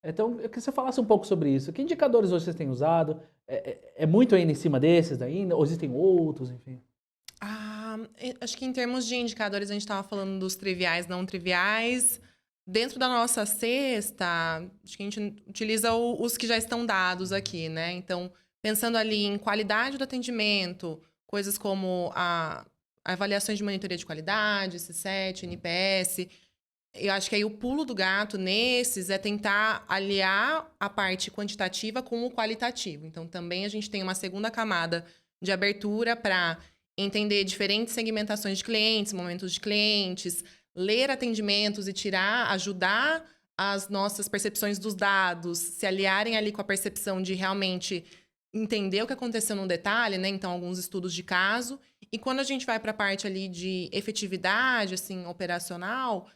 Então, eu queria que você falasse um pouco sobre isso. Que indicadores hoje vocês têm usado? É muito ainda em cima desses ainda? Ou existem outros, enfim? Acho que em termos de indicadores, a gente estava falando dos triviais, não triviais. Dentro da nossa cesta, acho que a gente utiliza os que já estão dados aqui, né? Então, pensando ali em qualidade do atendimento, coisas como avaliações de monitoria de qualidade, C7, NPS. Eu acho que aí o pulo do gato nesses é tentar aliar a parte quantitativa com o qualitativo. Então, também a gente tem uma segunda camada de abertura para entender diferentes segmentações de clientes, momentos de clientes, ler atendimentos e ajudar as nossas percepções dos dados, se aliarem ali com a percepção de realmente entender o que aconteceu num detalhe, né? Então, alguns estudos de caso. E quando a gente vai para a parte ali de efetividade, assim, operacional,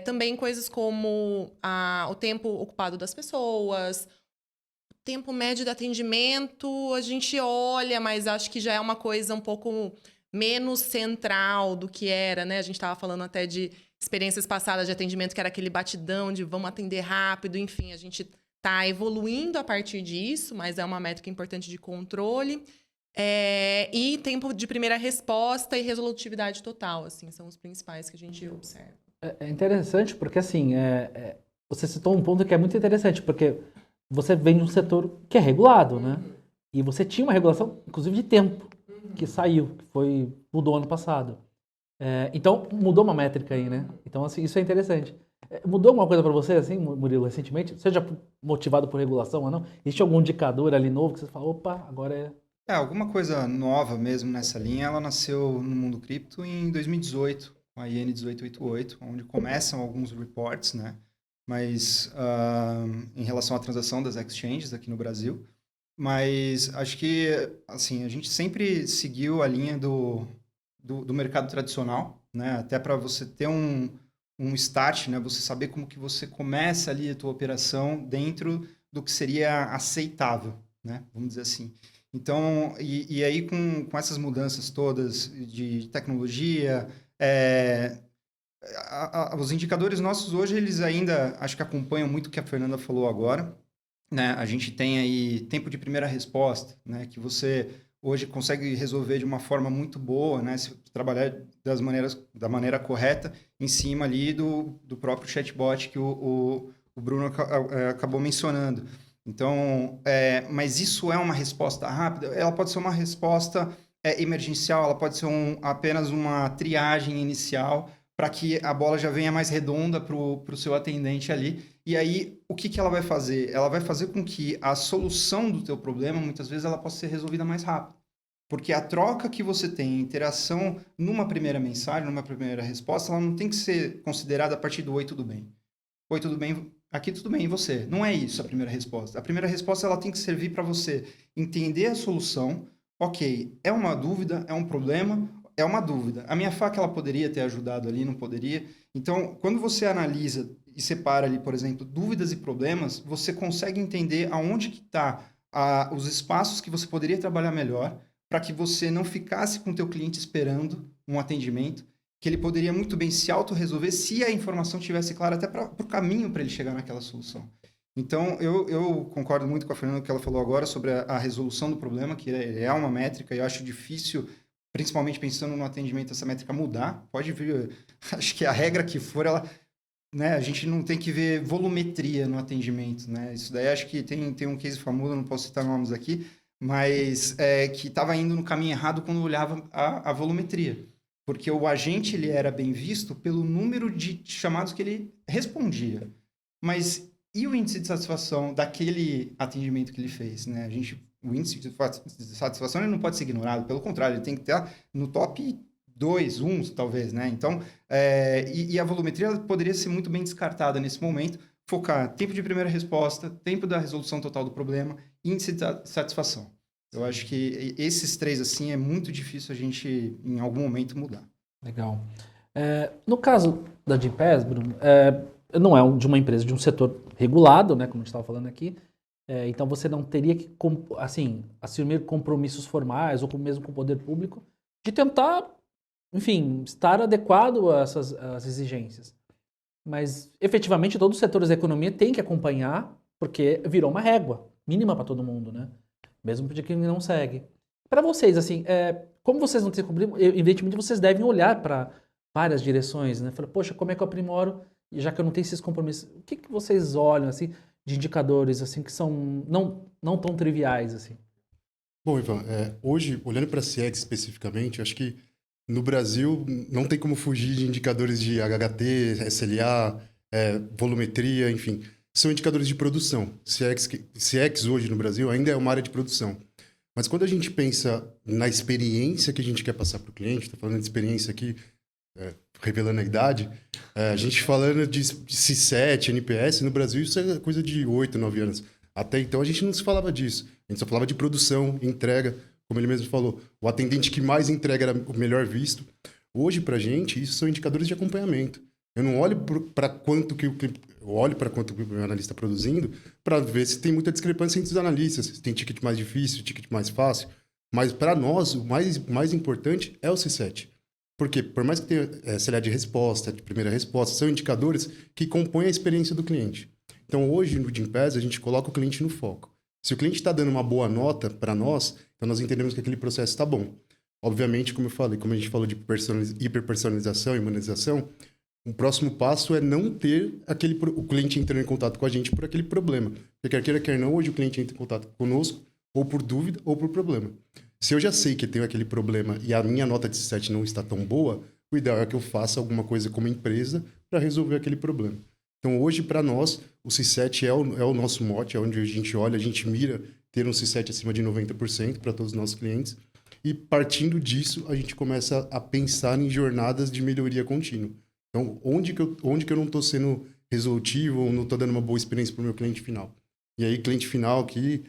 também coisas como o tempo ocupado das pessoas, o tempo médio de atendimento, a gente olha, mas acho que já é uma coisa um pouco menos central do que era, né? A gente estava falando até de experiências passadas de atendimento, que era aquele batidão de vamos atender rápido, enfim, a gente está evoluindo a partir disso, mas é uma métrica importante de controle. E tempo de primeira resposta e resolutividade total, assim, são os principais que a gente observa. É interessante porque, assim, você citou um ponto que é muito interessante, porque você vem de um setor que é regulado, né? E você tinha uma regulação, inclusive de tempo, que saiu, mudou ano passado. Então, mudou uma métrica aí, né? Então, assim, isso é interessante. Mudou alguma coisa para você, assim, Murilo, recentemente? Seja motivado por regulação ou não? Existe algum indicador ali novo que você fala, opa, agora é... Alguma coisa nova mesmo nessa linha, ela nasceu no mundo cripto em 2018, com a IN 1888, onde começam alguns reports, né? Mas em relação à transação das exchanges aqui no Brasil. Mas acho que, assim, a gente sempre seguiu a linha do mercado tradicional, né? Até para você ter um start, né? Você saber como que você começa ali a tua operação dentro do que seria aceitável, né? Vamos dizer assim. Então, e aí com essas mudanças todas de tecnologia, os indicadores nossos hoje, eles ainda, acho que acompanham muito o que a Fernanda falou agora, né? A gente tem aí tempo de primeira resposta, né? Que você hoje consegue resolver de uma forma muito boa, né? Se trabalhar da maneira correta em cima ali do próprio chatbot que o Bruno acabou mencionando. Então, mas isso é uma resposta rápida? Ela pode ser uma resposta emergencial, ela pode ser apenas uma triagem inicial para que a bola já venha mais redonda para o seu atendente ali. E aí, o que ela vai fazer? Ela vai fazer com que a solução do teu problema, muitas vezes, ela possa ser resolvida mais rápido. Porque a troca que você tem, a interação numa primeira mensagem, numa primeira resposta, ela não tem que ser considerada a partir do oi, tudo bem. Oi, tudo bem? Aqui tudo bem, e você? Não é isso a primeira resposta. A primeira resposta ela tem que servir para você entender a solução. Ok, é uma dúvida, é um problema, é uma dúvida. A minha faca ela poderia ter ajudado ali, não poderia. Então, quando você analisa e separa ali, por exemplo, dúvidas e problemas, você consegue entender aonde que está os espaços que você poderia trabalhar melhor para que você não ficasse com o teu cliente esperando um atendimento, que ele poderia muito bem se autorresolver se a informação tivesse clara até para o caminho para ele chegar naquela solução. Então, eu concordo muito com a Fernanda que ela falou agora sobre a resolução do problema, que é uma métrica, e eu acho difícil, principalmente pensando no atendimento, essa métrica mudar. Pode vir, acho que a regra que for, né, a gente não tem que ver volumetria no atendimento, né? Isso daí acho que tem um case famoso, não posso citar nomes aqui, mas que estava indo no caminho errado quando olhava a volumetria. Porque o agente ele era bem visto pelo número de chamados que ele respondia. Mas e o índice de satisfação daquele atendimento que ele fez? Né? O índice de satisfação ele não pode ser ignorado, pelo contrário, ele tem que estar no top 2, 1, talvez. Né? Então, a volumetria poderia ser muito bem descartada nesse momento, focar tempo de primeira resposta, tempo da resolução total do problema, índice de satisfação. Eu acho que esses três, assim, é muito difícil a gente, em algum momento, mudar. Legal. No caso da Gympass, Bruno, não é de uma empresa de um setor regulado, né, como a gente estava falando aqui, então você não teria que, assim, assumir compromissos formais ou mesmo com o poder público de tentar, enfim, estar adequado a essas exigências. Mas, efetivamente, todos os setores da economia têm que acompanhar, porque virou uma régua mínima para todo mundo, né? Mesmo de quem não segue. Para vocês, assim, como vocês não têm cumprido, evidentemente vocês devem olhar para várias direções, né? Falar, poxa, como é que eu aprimoro, já que eu não tenho esses compromissos? O que vocês olham, assim, de indicadores, assim, que são não tão triviais, assim? Bom, Ivan, hoje, olhando para a CX especificamente, acho que no Brasil não tem como fugir de indicadores de HHT, SLA, volumetria, enfim. São indicadores de produção. CX hoje no Brasil ainda é uma área de produção. Mas quando a gente pensa na experiência que a gente quer passar para o cliente, estou falando de experiência aqui, revelando a idade, a gente falando de C7, NPS, no Brasil isso é coisa de 8, 9 anos. Até então a gente não se falava disso. A gente só falava de produção, entrega, como ele mesmo falou. O atendente que mais entrega era o melhor visto. Hoje, para a gente, isso são indicadores de acompanhamento. Eu não olho para quanto que eu olho para quanto o analista está produzindo para ver se tem muita discrepância entre os analistas, se tem ticket mais difícil, ticket mais fácil. Mas para nós, o mais importante é o C7. Porque, por mais que tenha SLA de resposta, de primeira resposta, são indicadores que compõem a experiência do cliente. Então, hoje, no Gympass, a gente coloca o cliente no foco. Se o cliente está dando uma boa nota para nós, então nós entendemos que aquele processo está bom. Obviamente, como eu falei, como a gente falou de hiperpersonalização e humanização, O próximo passo é não ter o cliente entrando em contato com a gente por aquele problema. Porque quer queira, quer não, hoje o cliente entra em contato conosco ou por dúvida ou por problema. Se eu já sei que tenho aquele problema e a minha nota de C7 não está tão boa, o ideal é que eu faça alguma coisa como empresa para resolver aquele problema. Então, hoje, para nós, o C7 é o nosso mote, é onde a gente olha, a gente mira ter um C7 acima de 90% para todos os nossos clientes. E, partindo disso, a gente começa a pensar em jornadas de melhoria contínua. Então, onde que eu não estou sendo resolutivo ou não estou dando uma boa experiência para o meu cliente final? E aí, cliente final aqui,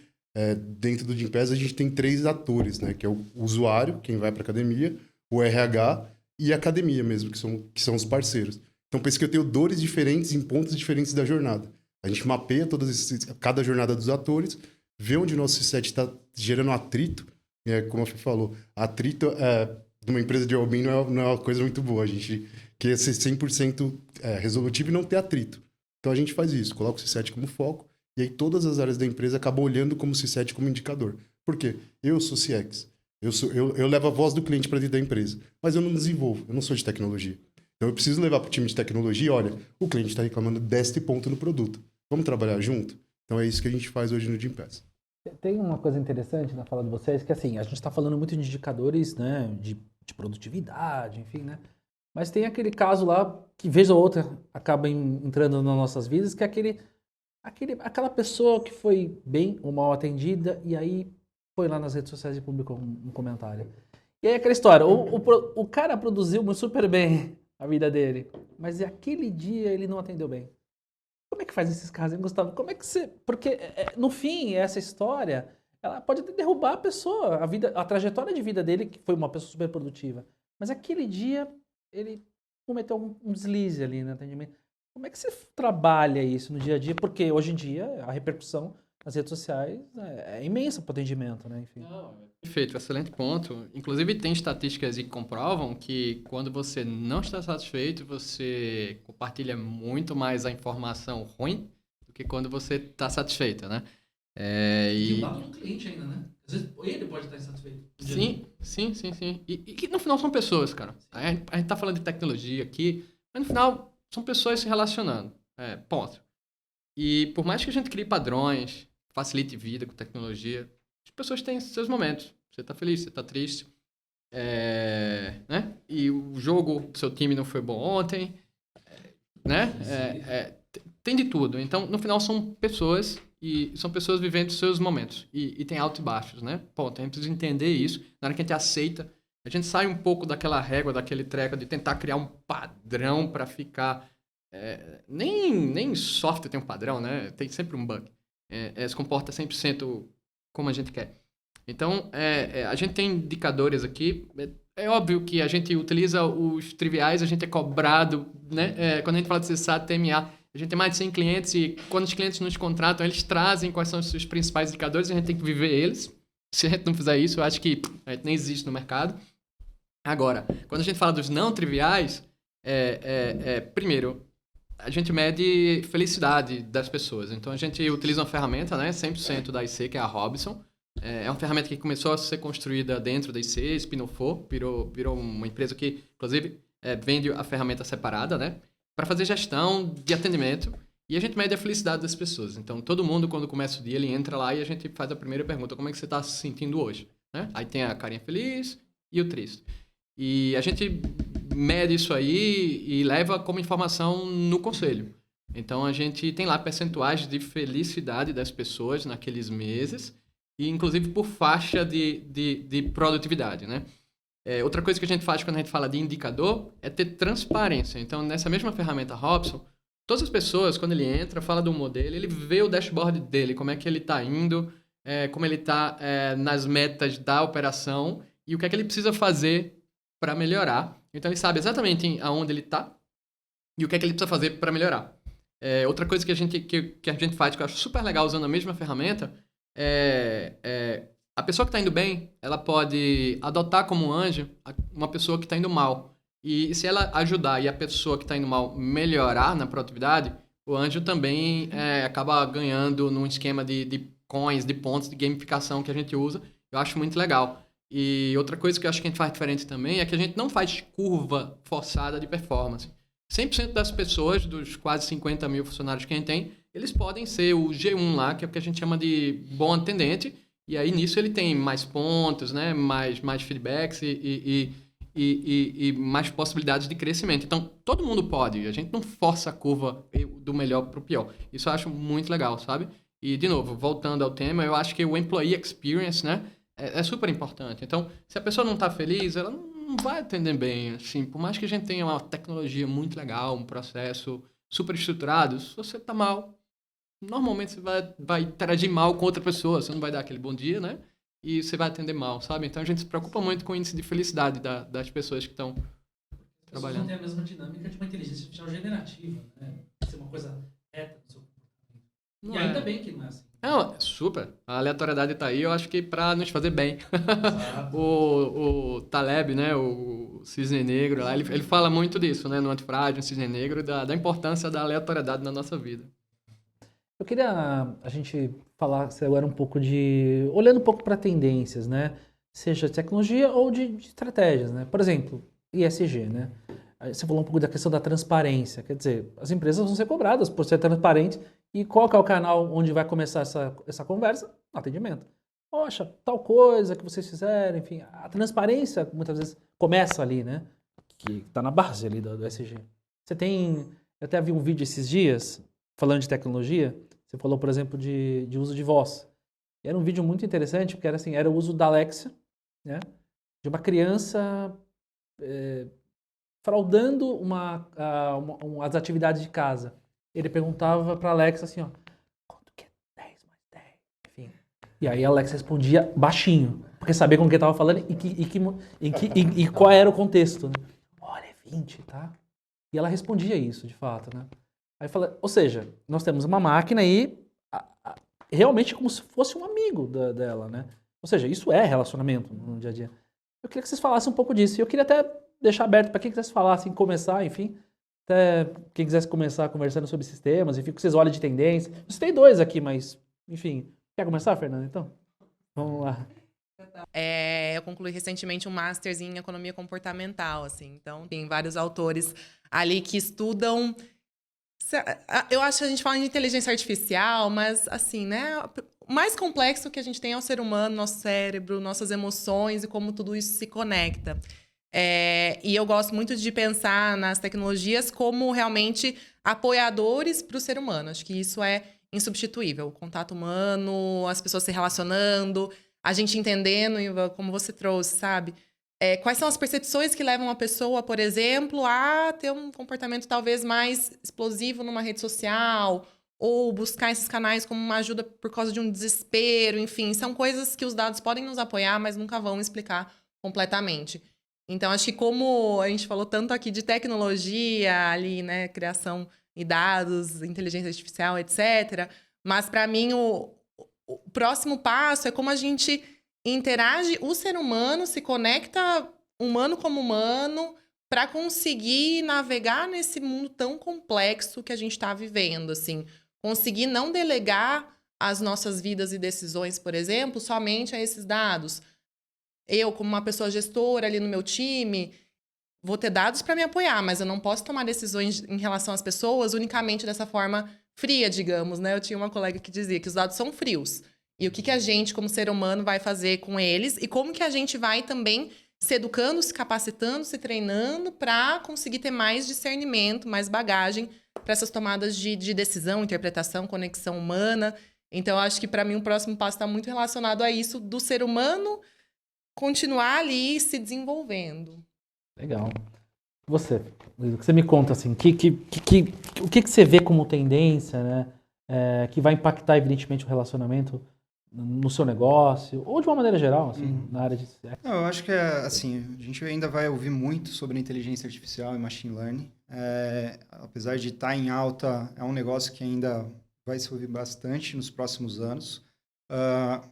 dentro do Gympass, a gente tem 3 atores, né? Que é o usuário, quem vai para a academia, o RH e a academia mesmo, que são os parceiros. Então, pense que eu tenho dores diferentes em pontos diferentes da jornada. A gente mapeia cada jornada dos atores, vê onde o nosso C7 está gerando atrito. Como a Fê falou, atrito de uma empresa de all-in não é uma coisa muito boa. A gente quer ser 100% resolutivo e não ter atrito. Então, a gente faz isso, coloca o C7 como foco, e aí todas as áreas da empresa acabam olhando como C7 como indicador. Por quê? Eu sou CX. Eu levo a voz do cliente para dentro da empresa, mas eu não desenvolvo, eu não sou de tecnologia. Então, eu preciso levar para o time de tecnologia, olha, o cliente está reclamando deste ponto no produto. Vamos trabalhar junto? Então, é isso que a gente faz hoje no Gympass. Tem uma coisa interessante na fala de vocês, que assim, a gente está falando muito de indicadores, né, de produtividade, enfim, né? Mas tem aquele caso lá, que vez ou outra acaba entrando nas nossas vidas, que é aquela pessoa que foi bem ou mal atendida e aí foi lá nas redes sociais e publicou um comentário. E aí aquela história, o cara produziu super bem a vida dele, mas aquele dia ele não atendeu bem. Como é que faz nesses casos, hein, Gustavo? Como é que você... Porque, no fim, essa história, ela pode até derrubar a pessoa, a trajetória de vida dele, que foi uma pessoa super produtiva. Mas aquele dia, ele cometeu um deslize ali no atendimento. Como é que você trabalha isso no dia a dia? Porque, hoje em dia, a repercussão nas redes sociais é imensa para o atendimento, né? Enfim. Perfeito, excelente ponto. Inclusive, tem estatísticas que comprovam que quando você não está satisfeito, você compartilha muito mais a informação ruim do que quando você está satisfeito, né? E o lado do cliente ainda, né? Às vezes ele pode estar insatisfeito. Sim. E que no final são pessoas, cara. A gente tá falando de tecnologia aqui, mas no final são pessoas se relacionando. Ponto. E por mais que a gente crie padrões, facilite vida com tecnologia, as pessoas têm seus momentos. Você tá feliz, você tá triste. Né? E o jogo do seu time não foi bom ontem. Né? Tem de tudo. Então, no final, são pessoas e são pessoas vivendo seus momentos. E tem altos e baixos, né? Ponto. A gente precisa entender isso. Na hora que a gente aceita, a gente sai um pouco daquela régua, daquele treco de tentar criar um padrão para ficar... nem software tem um padrão, né? Tem sempre um bug. Se comporta 100% como a gente quer. Então, a gente tem indicadores aqui. É óbvio que a gente utiliza os triviais, a gente é cobrado, né? Quando a gente fala de CSAT, TMA, a gente tem mais de 100 clientes e quando os clientes nos contratam, eles trazem quais são os seus principais indicadores e a gente tem que viver eles. Se a gente não fizer isso, eu acho que a gente nem existe no mercado. Agora, quando a gente fala dos não triviais, primeiro, a gente mede felicidade das pessoas. Então, a gente utiliza uma ferramenta, né, 100% da IC, que é a Robson. É uma ferramenta que começou a ser construída dentro da IC, spin-offou, virou uma empresa que, inclusive, vende a ferramenta separada, né, para fazer gestão de atendimento. E a gente mede a felicidade das pessoas. Então, todo mundo, quando começa o dia, ele entra lá e a gente faz a primeira pergunta: como é que você está se sentindo hoje? Né? Aí tem a carinha feliz e o triste. E a gente mede isso aí e leva como informação no conselho. Então, a gente tem lá percentuais de felicidade das pessoas naqueles meses e, inclusive, por faixa de produtividade, né? Outra coisa que a gente faz quando a gente fala de indicador é ter transparência. Então, nessa mesma ferramenta Robson, todas as pessoas, quando ele entra, fala do modelo, ele vê o dashboard dele, como é que ele está indo, como ele está nas metas da operação e o que é que ele precisa fazer para melhorar. Então, ele sabe exatamente aonde ele está e o que é que ele precisa fazer para melhorar. Outra coisa que a gente faz, que eu acho super legal usando a mesma ferramenta, a pessoa que está indo bem, ela pode adotar como anjo uma pessoa que está indo mal. E se ela ajudar e a pessoa que está indo mal melhorar na produtividade, o anjo também acaba ganhando num esquema de coins, de pontos, de gamificação que a gente usa. Eu acho muito legal. E outra coisa que eu acho que a gente faz diferente também é que a gente não faz curva forçada de performance. 100% das pessoas, dos quase 50 mil funcionários que a gente tem, eles podem ser o G1 lá, que é o que a gente chama de bom atendente, e aí nisso ele tem mais pontos, né? mais feedbacks e mais possibilidades de crescimento. Então, todo mundo pode, a gente não força a curva do melhor para o pior. Isso eu acho muito legal, sabe? E, de novo, voltando ao tema, eu acho que o employee experience, né, é super importante. Então, se a pessoa não está feliz, ela não vai atender bem, assim. Por mais que a gente tenha uma tecnologia muito legal, um processo super estruturado, se você está mal, normalmente você vai interagir mal com outra pessoa, você não vai dar aquele bom dia, né? E você vai atender mal, sabe? Então, a gente se preocupa muito com o índice de felicidade das pessoas que estão trabalhando. Não tem a mesma dinâmica de uma inteligência artificial generativa, né? Ser uma coisa reta no seu comportamento. Não E é. ainda bem que não é assim. Não, super. A aleatoriedade está aí, eu acho que para nos fazer bem. Exato. O Taleb, né, o Cisne Negro, lá, ele fala muito disso, né, no Antifrágil, no Cisne Negro, da importância da aleatoriedade na nossa vida. Eu queria a gente falar agora um pouco olhando um pouco para tendências, né? Seja de tecnologia ou de estratégias, né? Por exemplo, ESG, né? Aí você falou um pouco da questão da transparência, quer dizer, as empresas vão ser cobradas por ser transparentes e qual que é o canal onde vai começar essa conversa? No atendimento. Poxa, tal coisa que vocês fizeram, enfim, a transparência muitas vezes começa ali, né? Que está na base ali do ESG. Eu até vi um vídeo esses dias falando de tecnologia. Você falou, por exemplo, de uso de voz. E era um vídeo muito interessante, porque era o uso da Alexa, né? De uma criança fraudando as atividades de casa. Ele perguntava para a Alexa assim, ó, quanto que é 10 mais 10? Enfim. E aí a Alexa respondia baixinho, porque sabia com quem estava falando e qual era o contexto. Né? Olha, é 20, tá? E ela respondia isso, de fato, né? Aí fala, ou seja, nós temos uma máquina aí realmente como se fosse um amigo dela, né? Ou seja, isso é relacionamento no dia a dia. Eu queria que vocês falassem um pouco disso. E eu queria até deixar aberto para quem quisesse falar, assim, começar, enfim. Até quem quisesse começar conversando sobre sistemas, enfim, que vocês olhem de tendência. Eu citei 2 aqui, mas, enfim. Quer começar, Fernanda, então? Vamos lá. Eu concluí recentemente um Masters em Economia Comportamental, assim. Então, tem vários autores ali que estudam... Eu acho que a gente fala de inteligência artificial, mas, assim, né? O mais complexo que a gente tem é o ser humano, nosso cérebro, nossas emoções e como tudo isso se conecta. E eu gosto muito de pensar nas tecnologias como realmente apoiadores para o ser humano. Acho que isso é insubstituível. O contato humano, as pessoas se relacionando, a gente entendendo, como você trouxe, sabe? Quais são as percepções que levam a pessoa, por exemplo, a ter um comportamento talvez mais explosivo numa rede social, ou buscar esses canais como uma ajuda por causa de um desespero, enfim. São coisas que os dados podem nos apoiar, mas nunca vão explicar completamente. Então, acho que como a gente falou tanto aqui de tecnologia ali, né, criação de dados, inteligência artificial, etc., mas para mim o próximo passo é como a gente interage, o ser humano se conecta humano como humano para conseguir navegar nesse mundo tão complexo que a gente está vivendo, assim. Conseguir não delegar as nossas vidas e decisões, por exemplo, somente a esses dados. Eu, como uma pessoa gestora ali no meu time, vou ter dados para me apoiar, mas eu não posso tomar decisões em relação às pessoas unicamente dessa forma fria, digamos, né? Eu tinha uma colega que dizia que os dados são frios. E o que a gente, como ser humano, vai fazer com eles e como que a gente vai também se educando, se capacitando, se treinando para conseguir ter mais discernimento, mais bagagem para essas tomadas de decisão, interpretação, conexão humana. Então, eu acho que, para mim, o próximo passo está muito relacionado a isso, do ser humano continuar ali se desenvolvendo. Legal. Você, Luiz, o que você me conta, assim, o que você vê como tendência, né, que vai impactar, evidentemente, o relacionamento no seu negócio, ou de uma maneira geral, assim, na área de... Não, eu acho que, assim, a gente ainda vai ouvir muito sobre inteligência artificial e machine learning. Apesar de estar em alta, é um negócio que ainda vai se ouvir bastante nos próximos anos.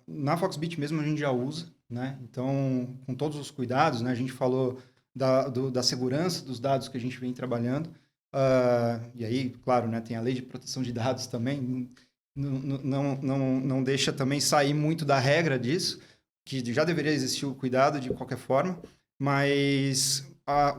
Na Foxbit mesmo a gente já usa, né? Então, com todos os cuidados, né? A gente falou da segurança dos dados que a gente vem trabalhando. E aí, claro, né? Tem a lei de proteção de dados também. Não deixa também sair muito da regra disso, que já deveria existir o cuidado de qualquer forma, mas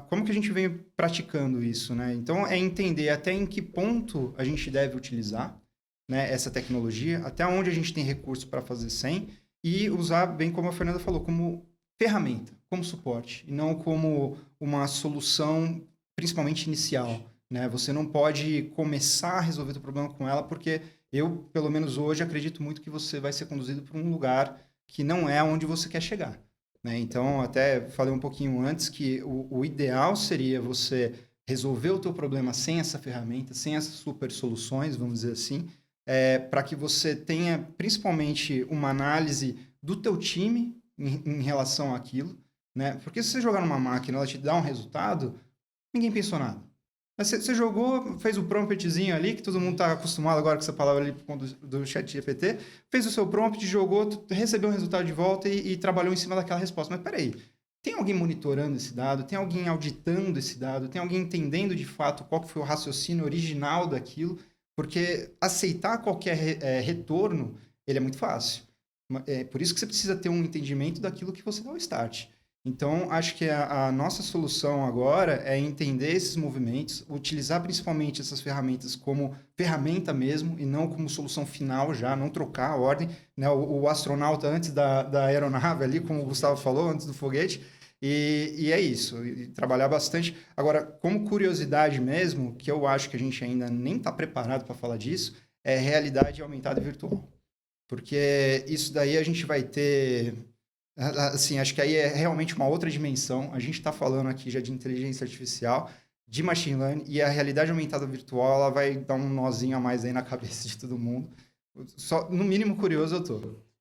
como que a gente vem praticando isso, né? Então, é entender até em que ponto a gente deve utilizar, né, essa tecnologia, até onde a gente tem recurso para fazer sem, e usar, bem como a Fernanda falou, como ferramenta, como suporte, e não como uma solução, principalmente inicial, né? Você não pode começar a resolver o problema com ela, porque eu, pelo menos hoje, acredito muito que você vai ser conduzido para um lugar que não é onde você quer chegar, né? Então, até falei um pouquinho antes que o ideal seria você resolver o teu problema sem essa ferramenta, sem essas super soluções, vamos dizer assim, para que você tenha principalmente uma análise do teu time em relação àquilo, né? Porque se você jogar numa máquina e ela te dá um resultado, ninguém pensou nada. Mas você jogou, fez o promptzinho ali, que todo mundo está acostumado agora com essa palavra ali do chat GPT, fez o seu prompt, jogou, recebeu o resultado de volta e trabalhou em cima daquela resposta. Mas peraí, tem alguém monitorando esse dado? Tem alguém auditando esse dado? Tem alguém entendendo de fato qual que foi o raciocínio original daquilo? Porque aceitar qualquer retorno, ele é muito fácil. É por isso que você precisa ter um entendimento daquilo que você dá o start. Então, acho que a nossa solução agora é entender esses movimentos, utilizar principalmente essas ferramentas como ferramenta mesmo, e não como solução final já, não trocar a ordem, né? O astronauta antes da aeronave ali, como o Gustavo falou, antes do foguete, e é isso, e trabalhar bastante. Agora, como curiosidade mesmo, que eu acho que a gente ainda nem está preparado para falar disso, é realidade aumentada e virtual. Porque isso daí a gente vai ter... Assim, acho que aí é realmente uma outra dimensão. A gente está falando aqui já de inteligência artificial, de machine learning, e a realidade aumentada virtual ela vai dar um nozinho a mais aí na cabeça de todo mundo. Só, no mínimo curioso eu tô.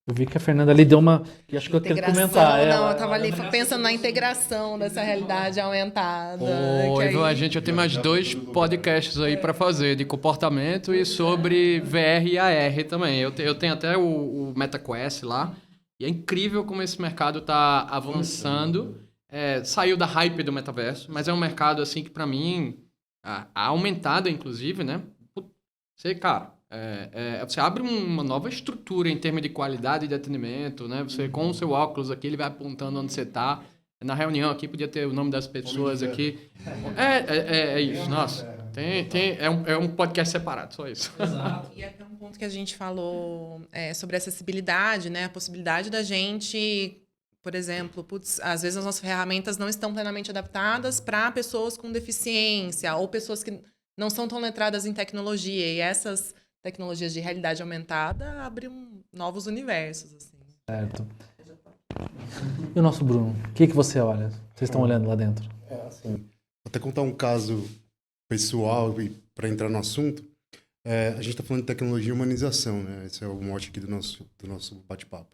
Eu vi que a Fernanda ali deu uma... E acho que eu quero comentar. Não, eu tava ali pensando na integração dessa realidade aumentada. Ivan, a gente já tem mais 2 podcasts aí para fazer, de comportamento e sobre VR e AR também. Eu tenho até o MetaQuest lá. E é incrível como esse mercado está avançando. Saiu da hype do metaverso, mas é um mercado assim que para mim a aumentada, inclusive, né? Você abre uma nova estrutura em termos de qualidade de atendimento, né? Você com o seu óculos aqui ele vai apontando onde você está. Na reunião aqui podia ter o nome das pessoas aqui. É isso. Nossa, é um podcast separado, só isso. Exato. E até um ponto que a gente falou sobre acessibilidade, né? A possibilidade da gente, por exemplo, às vezes as nossas ferramentas não estão plenamente adaptadas para pessoas com deficiência ou pessoas que não são tão letradas em tecnologia. E essas tecnologias de realidade aumentada abrem novos universos, assim. Certo. E o nosso Bruno? O que você olha? Vocês estão olhando lá dentro? Assim, até contar um caso pessoal e para entrar no assunto, a gente está falando de tecnologia e humanização, né? Esse é o mote aqui do nosso bate-papo.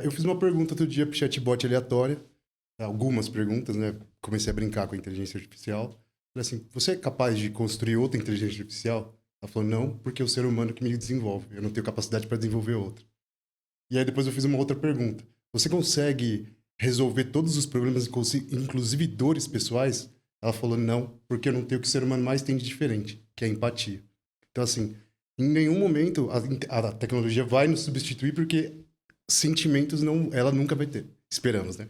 Eu fiz uma pergunta outro dia para o chatbot aleatória, algumas perguntas, né? Comecei a brincar com a inteligência artificial. Falei assim, você é capaz de construir outra inteligência artificial? Ela falou, não, porque é o ser humano que me desenvolve. Eu não tenho capacidade para desenvolver outra. E aí depois eu fiz uma outra pergunta. Você consegue resolver todos os problemas, inclusive dores pessoais? Ela falou, não, porque eu não tenho o que o ser humano mais tem de diferente, que é a empatia. Então, assim, em nenhum momento a tecnologia vai nos substituir, porque sentimentos ela nunca vai ter. Esperamos, né?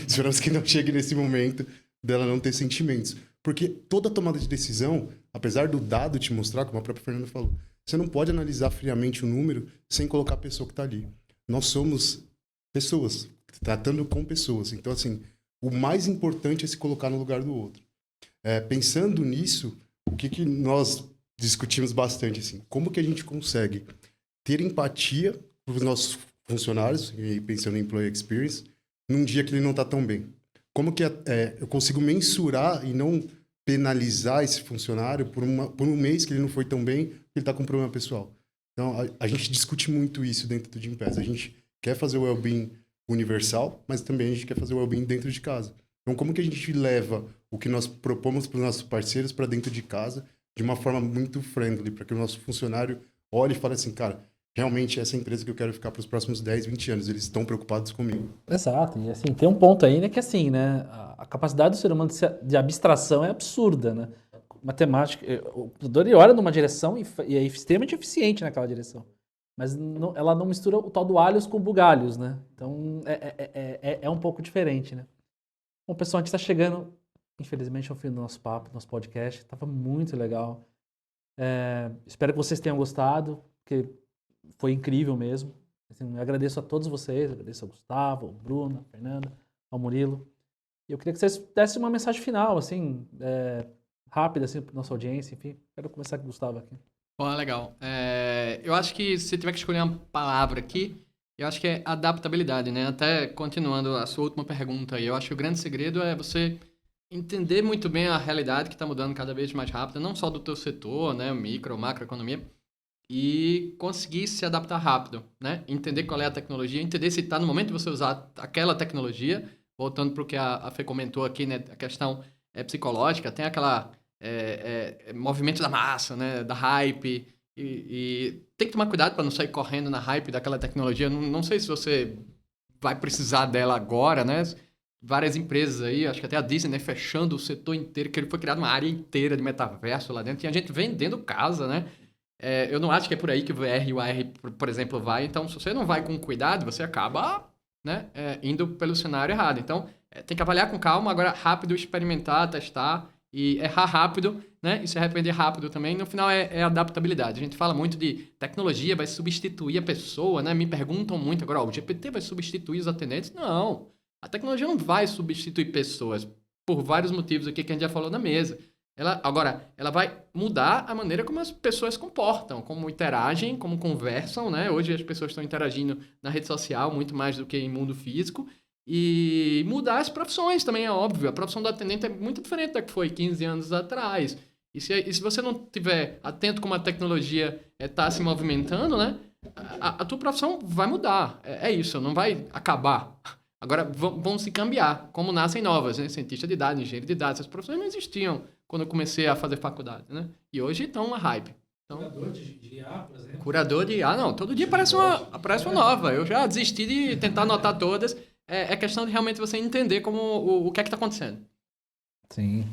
Esperamos que não chegue nesse momento dela não ter sentimentos. Porque toda tomada de decisão, apesar do dado te mostrar, como a própria Fernanda falou, você não pode analisar friamente o número sem colocar a pessoa que está ali. Nós somos pessoas, tratando com pessoas. Então, assim, o mais importante é se colocar no lugar do outro. Pensando nisso, o que nós discutimos bastante, assim, como que a gente consegue ter empatia para os nossos funcionários, e pensando em employee experience, num dia que ele não está tão bem? Como que eu consigo mensurar e não penalizar esse funcionário por um mês que ele não foi tão bem, que ele está com um problema pessoal? Então, a gente discute muito isso dentro do Gympass. A gente quer fazer o well-being universal, mas também a gente quer fazer o well-being dentro de casa. Então, como que a gente leva o que nós propomos para os nossos parceiros para dentro de casa de uma forma muito friendly, para que o nosso funcionário olhe e fale assim, cara, realmente essa é a empresa que eu quero ficar para os próximos 10, 20 anos, eles estão preocupados comigo. Exato, e assim, tem um ponto aí, né, que assim, né, a capacidade do ser humano de abstração é absurda, né? Matemática, o computador ele olha numa direção e é extremamente eficiente naquela direção. Mas ela não mistura o tal do alhos com bugalhos, né? Então, é um pouco diferente, né? Bom, pessoal, a gente está chegando infelizmente, é o fim do nosso papo, do nosso podcast. Tava muito legal. Espero que vocês tenham gostado, porque foi incrível mesmo. Assim, eu agradeço a todos vocês, agradeço ao Gustavo, ao Bruno, à Fernanda, ao Murilo. E eu queria que vocês dessem uma mensagem final, assim, rápida, assim, para nossa audiência, enfim. Quero começar com o Gustavo aqui. Bom, legal. Eu acho que se tiver que escolher uma palavra aqui, eu acho que é adaptabilidade, né? Até continuando a sua última pergunta aí, eu acho que o grande segredo é você entender muito bem a realidade que está mudando cada vez mais rápido, não só do teu setor, né? Micro, macroeconomia, e conseguir se adaptar rápido, né? Entender qual é a tecnologia, entender se está no momento de você usar aquela tecnologia, voltando para o que a Fê comentou aqui, né? A questão psicológica, tem aquela movimento da massa, né? Da hype, e tem que tomar cuidado para não sair correndo na hype daquela tecnologia. Não sei se você vai precisar dela agora, né? Várias empresas aí, acho que até a Disney, né, fechando o setor inteiro, que ele foi criado uma área inteira de metaverso lá dentro. Tinha gente vendendo casa, né? Eu não acho que é por aí que o VR e o AR, por exemplo, vai. Então, se você não vai com cuidado, você acaba, né, indo pelo cenário errado. Então, tem que avaliar com calma, agora rápido, experimentar, testar e errar rápido, né? E se arrepender rápido também. No final, é adaptabilidade. A gente fala muito de tecnologia vai substituir a pessoa, né? Me perguntam muito agora, o GPT vai substituir os atendentes? Não. A tecnologia não vai substituir pessoas por vários motivos aqui que a gente já falou na mesa. Ela vai mudar a maneira como as pessoas se comportam, como interagem, como conversam, né? Hoje as pessoas estão interagindo na rede social muito mais do que em mundo físico. E mudar as profissões também, é óbvio. A profissão do atendente é muito diferente da que foi 15 anos atrás. E se você não estiver atento como a tecnologia está se movimentando, né? A tua profissão vai mudar. É isso, não vai acabar. Agora, vão se cambiar, como nascem novas, né? Cientista de dados, engenheiro de dados. Essas profissões não existiam quando eu comecei a fazer faculdade, né? E hoje estão uma hype. Então, Curador de IA, por exemplo. Curador de IA, não. Todo dia aparece uma nova. Eu já desisti de tentar anotar todas. É questão de realmente você entender o que é que está acontecendo. Sim.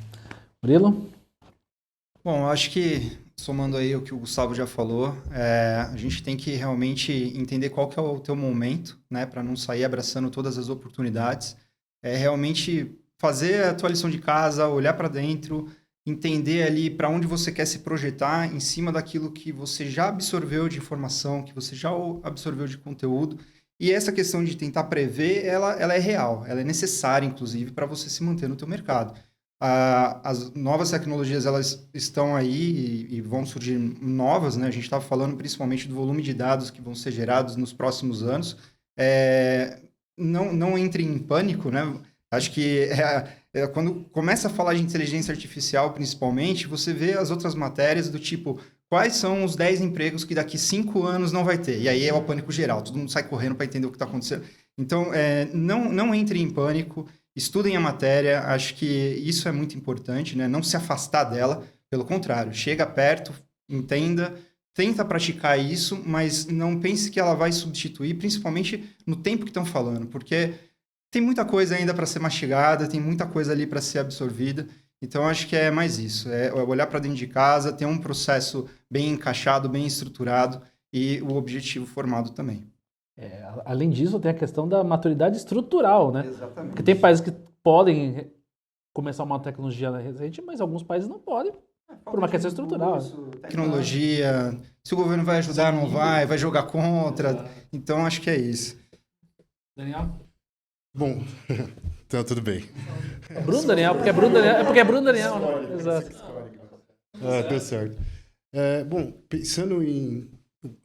Murilo? Bom, eu acho que, somando aí o que o Gustavo já falou, a gente tem que realmente entender qual que é o teu momento, né, para não sair abraçando todas as oportunidades. Realmente fazer a tua lição de casa, olhar para dentro, entender ali para onde você quer se projetar em cima daquilo que você já absorveu de informação, que você já absorveu de conteúdo. E essa questão de tentar prever, ela é real, ela é necessária, inclusive, para você se manter no teu mercado. As novas tecnologias, elas estão aí e vão surgir novas, né? A gente estava falando principalmente do volume de dados que vão ser gerados nos próximos anos. Não entre em pânico, né? Acho que quando começa a falar de inteligência artificial, principalmente, você vê as outras matérias do tipo, quais são os 10 empregos que daqui 5 anos não vai ter? E aí é o pânico geral, todo mundo sai correndo para entender o que está acontecendo. Então, não entre em pânico, estudem a matéria, acho que isso é muito importante, né? Não se afastar dela, pelo contrário, chega perto, entenda, tenta praticar isso, mas não pense que ela vai substituir, principalmente no tempo que estão falando, porque tem muita coisa ainda para ser mastigada, tem muita coisa ali para ser absorvida. Então, acho que é mais isso. É olhar para dentro de casa, ter um processo bem encaixado, bem estruturado e o objetivo formado também. Além disso, tem a questão da maturidade estrutural, né? Exatamente. Porque tem países que podem começar uma tecnologia recente, mas alguns países não podem, por uma questão estrutural. Tecnologia, se o governo vai ajudar, não vai jogar contra. Então, acho que é isso. Daniel? Bom, então tudo bem. Bruno Daniel, porque é Bruno Daniel, né? Exato. Deu certo. Bom, pensando em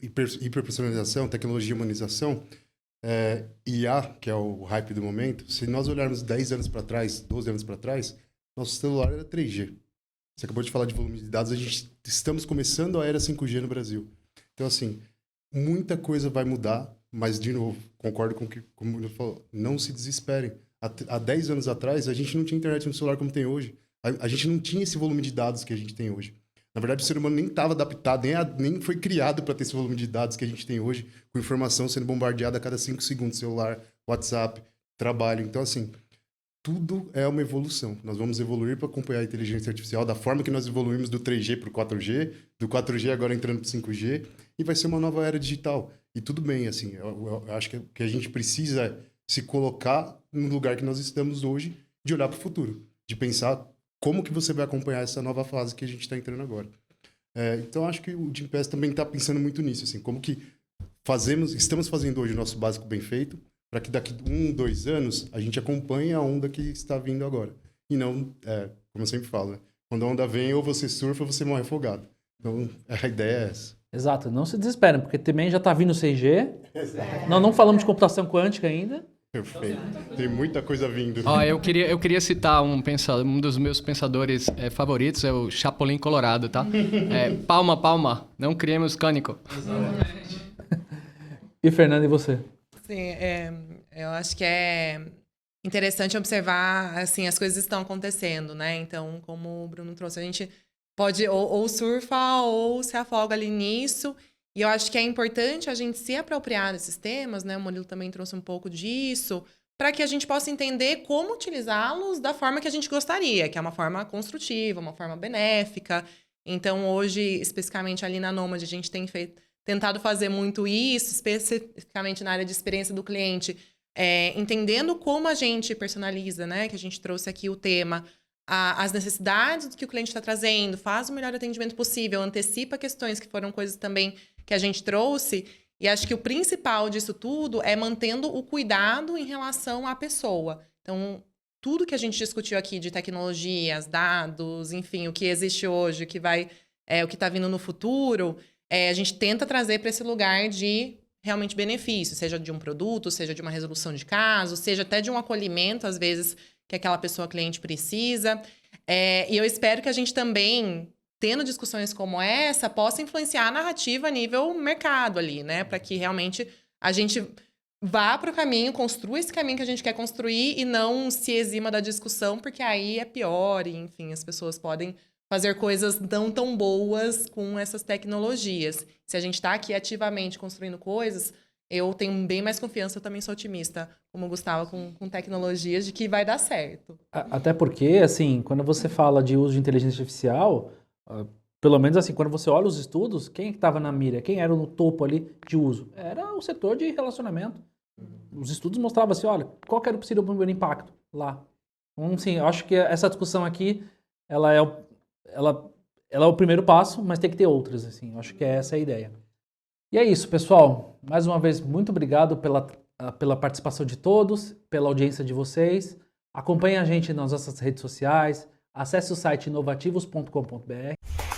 hiperpersonalização, tecnologia e humanização, IA, que é o hype do momento, se nós olharmos 10 anos para trás, 12 anos para trás, nosso celular era 3G. Você acabou de falar de volume de dados, estamos começando a era 5G no Brasil. Então, assim, muita coisa vai mudar, mas, de novo, concordo com o que como ele falou, não se desesperem. Há 10 anos atrás, a gente não tinha internet no celular como tem hoje. A gente não tinha esse volume de dados que a gente tem hoje. Na verdade, o ser humano nem estava adaptado, nem foi criado para ter esse volume de dados que a gente tem hoje, com informação sendo bombardeada a cada 5 segundos, celular, WhatsApp, trabalho. Então, assim, tudo é uma evolução. Nós vamos evoluir para acompanhar a inteligência artificial da forma que nós evoluímos do 3G para o 4G, do 4G agora entrando para o 5G, e vai ser uma nova era digital. E tudo bem, assim, eu acho que a gente precisa se colocar no lugar que nós estamos hoje, de olhar para o futuro, de pensar como que você vai acompanhar essa nova fase que a gente está entrando agora. Então, acho que o Gympass também está pensando muito nisso, assim, como que estamos fazendo hoje o nosso básico bem feito, para que daqui 1, 2 anos a gente acompanhe a onda que está vindo agora. E não, como eu sempre falo, né? Quando a onda vem, ou você surfa ou você morre afogado. Então, a ideia é essa. Exato, não se desesperem, porque também já está vindo o 6G. Nós não falamos de computação quântica ainda. Perfeito. Tem muita coisa vindo. Eu queria citar um dos meus pensadores favoritos, é o Chapolin Colorado, tá? Palma, palma, não criemos cânico. E Fernanda, e você? Sim, eu acho que é interessante observar, assim, as coisas estão acontecendo, né? Então, como o Bruno trouxe, a gente pode ou surfa ou se afoga ali nisso. E eu acho que é importante a gente se apropriar desses temas, né? O Murilo também trouxe um pouco disso, para que a gente possa entender como utilizá-los da forma que a gente gostaria, que é uma forma construtiva, uma forma benéfica. Então, hoje, especificamente ali na Nômade, a gente tem tentado fazer muito isso, especificamente na área de experiência do cliente, entendendo como a gente personaliza, né? Que a gente trouxe aqui o tema, as necessidades que o cliente está trazendo, faz o melhor atendimento possível, antecipa questões que foram coisas também que a gente trouxe. E acho que o principal disso tudo é mantendo o cuidado em relação à pessoa. Então, tudo que a gente discutiu aqui de tecnologias, dados, enfim, o que existe hoje, o que está vindo no futuro, a gente tenta trazer para esse lugar de realmente benefício, seja de um produto, seja de uma resolução de caso, seja até de um acolhimento, às vezes, que aquela pessoa cliente precisa. E eu espero que a gente também, tendo discussões como essa, possa influenciar a narrativa a nível mercado ali, né? Para que realmente a gente vá para o caminho, construa esse caminho que a gente quer construir e não se exima da discussão, porque aí é pior e, enfim, as pessoas podem fazer coisas não tão boas com essas tecnologias. Se a gente está aqui ativamente construindo coisas, eu tenho bem mais confiança, eu também sou otimista, como o Gustavo, com tecnologias, de que vai dar certo. Até porque, assim, quando você fala de uso de inteligência artificial, pelo menos assim, quando você olha os estudos, quem estava na mira, quem era no topo ali de uso? Era o setor de relacionamento. Os estudos mostravam assim, olha, qual que era o possível primeiro impacto lá. Então, sim, eu acho que essa discussão aqui, ela é o primeiro passo, mas tem que ter outras, assim. Eu acho que essa é a ideia. E é isso, pessoal. Mais uma vez, muito obrigado pela participação de todos, pela audiência de vocês. Acompanhe a gente nas nossas redes sociais. Acesse o site inovativos.com.br.